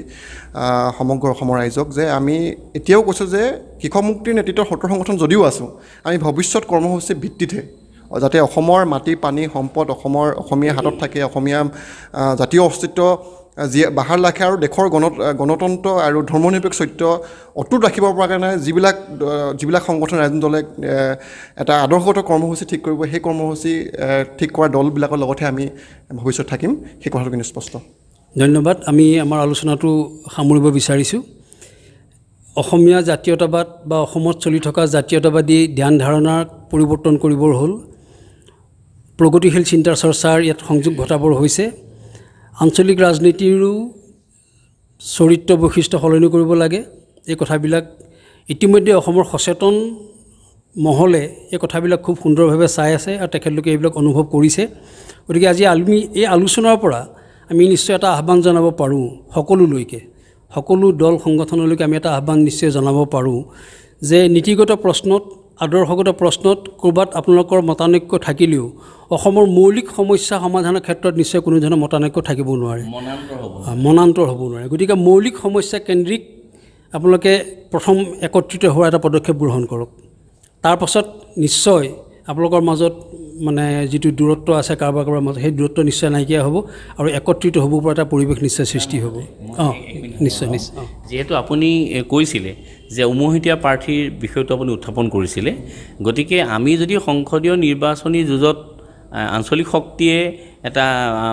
সমগ্ৰ অসমৰ ৰাইজক যে আমি এতিয়াও কৈছোঁ যে কৃষক মুক্তিৰ নেতৃত্বৰ 70 সংগঠন যদিও আছোঁ আমি ভৱিষ্যত কৰ্মসূচীৰ ভিত্তিতহে যাতে অসমৰ মাটি পানী সম্পদ অসমীয়া হাতত থাকে অসমীয়া জাতীয় অস্তিত্ব বাহাৰ ৰাখে আৰু দেশৰ গণতন্ত্ৰ আৰু ধৰ্মনিৰপেক্ষ অটুট ৰাখিবৰ কাৰণে যিবিলাক সংগঠন ৰাজনৈতিক দলে এটা আদৰ্শগত কৰ্মসূচী ঠিক কৰিব সেই কৰ্মসূচী ঠিক কৰা দলবিলাকৰ লগতে আমি ভৱিষ্যত থাকিম সেই কথাটো কিন্তু স্পষ্ট ধন্যবাদ আমি আমাৰ আলোচনাটো সামৰিব বিচাৰিছোঁ অসমীয়া জাতীয়তাবাদ বা অসমত চলি থকা জাতীয়তাবাদী ধ্যান ধাৰণাক পৰিৱৰ্তন কৰিবৰ হ'ল প্ৰগতিশীল চিন্তা চৰ্চাৰ ইয়াত সংযোগ ঘটাবৰ হৈছে আঞ্চলিক ৰাজনীতিৰো চৰিত্ৰ বৈশিষ্ট্য সলনি কৰিব লাগে এই কথাবিলাক ইতিমধ্যে অসমৰ সচেতন মহলে এই কথাবিলাক খুব সুন্দৰভাৱে চাই আছে আৰু তেখেতলোকে এইবিলাক অনুভৱ কৰিছে গতিকে আজি আমি এই আলোচনাৰ পৰা আমি নিশ্চয় এটা আহ্বান জনাব পাৰোঁ সকলো দল সংগঠনলৈকে আমি এটা আহ্বান নিশ্চয় জনাব পাৰোঁ যে নীতিগত প্ৰশ্নত আদৰ্শগত প্ৰশ্নত ক'ৰবাত আপোনালোকৰ মতানৈক্য থাকিলেও অসমৰ মৌলিক সমস্যা সমাধানৰ ক্ষেত্ৰত নিশ্চয় কোনো ধৰণৰ মতানৈক্য থাকিব নোৱাৰে, মনান্তৰ হ'ব নোৱাৰে। গতিকে মৌলিক সমস্যা কেন্দ্ৰিক আপোনালোকে প্ৰথম একত্ৰিত হোৱাৰ এটা পদক্ষেপ গ্ৰহণ কৰক। তাৰ পাছত নিশ্চয় আপোনালোকৰ মাজত মানে যিটো দূৰত্ব আছে কাৰোবাৰ মাজত সেই দূৰত্ব নিশ্চয় নাইকিয়া হ'ব আৰু একত্ৰিত হ'ব পৰা এটা পৰিৱেশ নিশ্চয় সৃষ্টি হ'ব। নিশ্চয় নিশ্চয়। যিহেতু আপুনি কৈছিলে যে উমৈহতীয়া প্ৰাৰ্থীৰ বিষয়টো আপুনি উত্থাপন কৰিছিলে, গতিকে আমি যদি সংসদীয় নিৰ্বাচনী যুঁজত আঞ্চলিক শক্তিয়ে এটা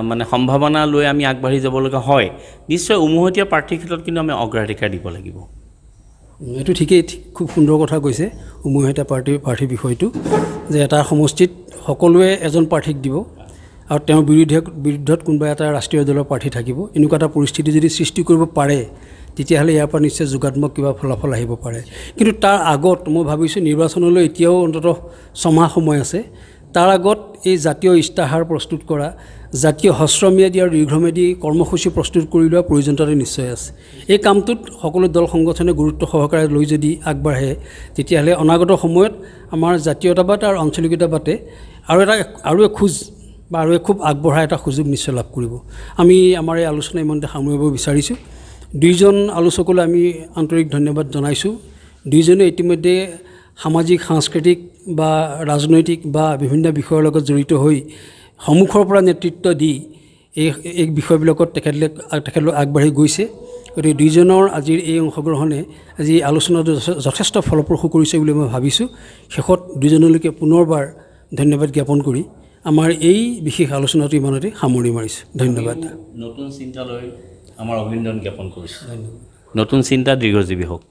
মানে সম্ভাৱনা লৈ আমি আগবাঢ়ি যাব লগা হয়, নিশ্চয় উমৈহতীয়া প্ৰাৰ্থীৰ ক্ষেত্ৰত কিন্তু আমি অগ্ৰাধিকাৰ দিব লাগিব। এইটো ঠিকেই, খুব সুন্দৰ কথা কৈছে উমৈহতীয়া প্ৰাৰ্থীৰ বিষয়টো, যে এটা সমষ্টিত সকলোৱে এজন প্ৰাৰ্থীক দিব আৰু তেওঁৰ বিৰুদ্ধত কোনোবা এটা ৰাষ্ট্ৰীয় দলৰ প্ৰাৰ্থী থাকিব। এনেকুৱা এটা পৰিস্থিতি যদি সৃষ্টি কৰিব পাৰে তেতিয়াহ'লে ইয়াৰ পৰা নিশ্চয় যোগাত্মক কিবা ফলাফল আহিব পাৰে। কিন্তু তাৰ আগত মই ভাবিছোঁ নিৰ্বাচনলৈ এতিয়াও অন্ততঃ 6 মাহ সময় আছে। তাৰ আগত এই জাতীয় ইস্তাহাৰ প্ৰস্তুত কৰা, জাতীয় হ্ৰস্বম্যাদী আৰু দীৰ্ঘম্যাদী কৰ্মসূচী প্ৰস্তুত কৰি লোৱাৰ প্ৰয়োজনীয়তা নিশ্চয় আছে। এই কামটোত সকলো দল সংগঠনে গুৰুত্ব সহকাৰে লৈ যদি আগবাঢ়ে তেতিয়াহ'লে অনাগত সময়ত আমাৰ জাতীয়তাবাদ আৰু আঞ্চলিকতাবাদে আৰু এক খোজ বা আৰু এক খুব আগবঢ়া এটা সুযোগ নিশ্চয় লাভ কৰিব। আমি আমাৰ এই আলোচনা ইমানতে সামৰিব বিচাৰিছোঁ। দুইজন আলোচকলৈ আমি আন্তৰিক ধন্যবাদ জনাইছোঁ। দুইজনে ইতিমধ্যে সামাজিক, সাংস্কৃতিক বা ৰাজনৈতিক বা বিভিন্ন বিষয়ৰ লগত জড়িত হৈ সন্মুখৰ পৰা নেতৃত্ব দি এই বিষয়বিলাকত তেখেতলোক আগবাঢ়ি গৈছে। গতিকে দুইজনৰ আজিৰ এই অংশগ্ৰহণে আজি আলোচনাটো যথেষ্ট ফলপ্ৰসূ কৰিছে বুলি মই ভাবিছোঁ। শেষত দুইজনলৈকে পুনৰবাৰ ধন্যবাদ জ্ঞাপন কৰি আমাৰ এই বিশেষ আলোচনাটো ইমানতে সামৰি মাৰিছোঁ। ধন্যবাদ। নতুন চিন্তালৈ আমাৰ অভিনন্দন জ্ঞাপন কৰিছোঁ। নতুন চিন্তা দীৰ্ঘজীৱী হওক।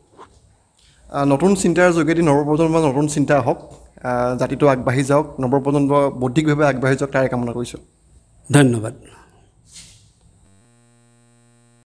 নতুন চিন্তাৰ যোগেদি নৱপ্ৰজন্মৰ নতুন চিন্তা হওক, জাতিটো আগবাঢ়ি যাওক, নৱপ্ৰজন্ম বৌদ্ধিকভাৱে আগবাঢ়ি যাওক, তাৰে কামনা কৰিছোঁ। ধন্যবাদ।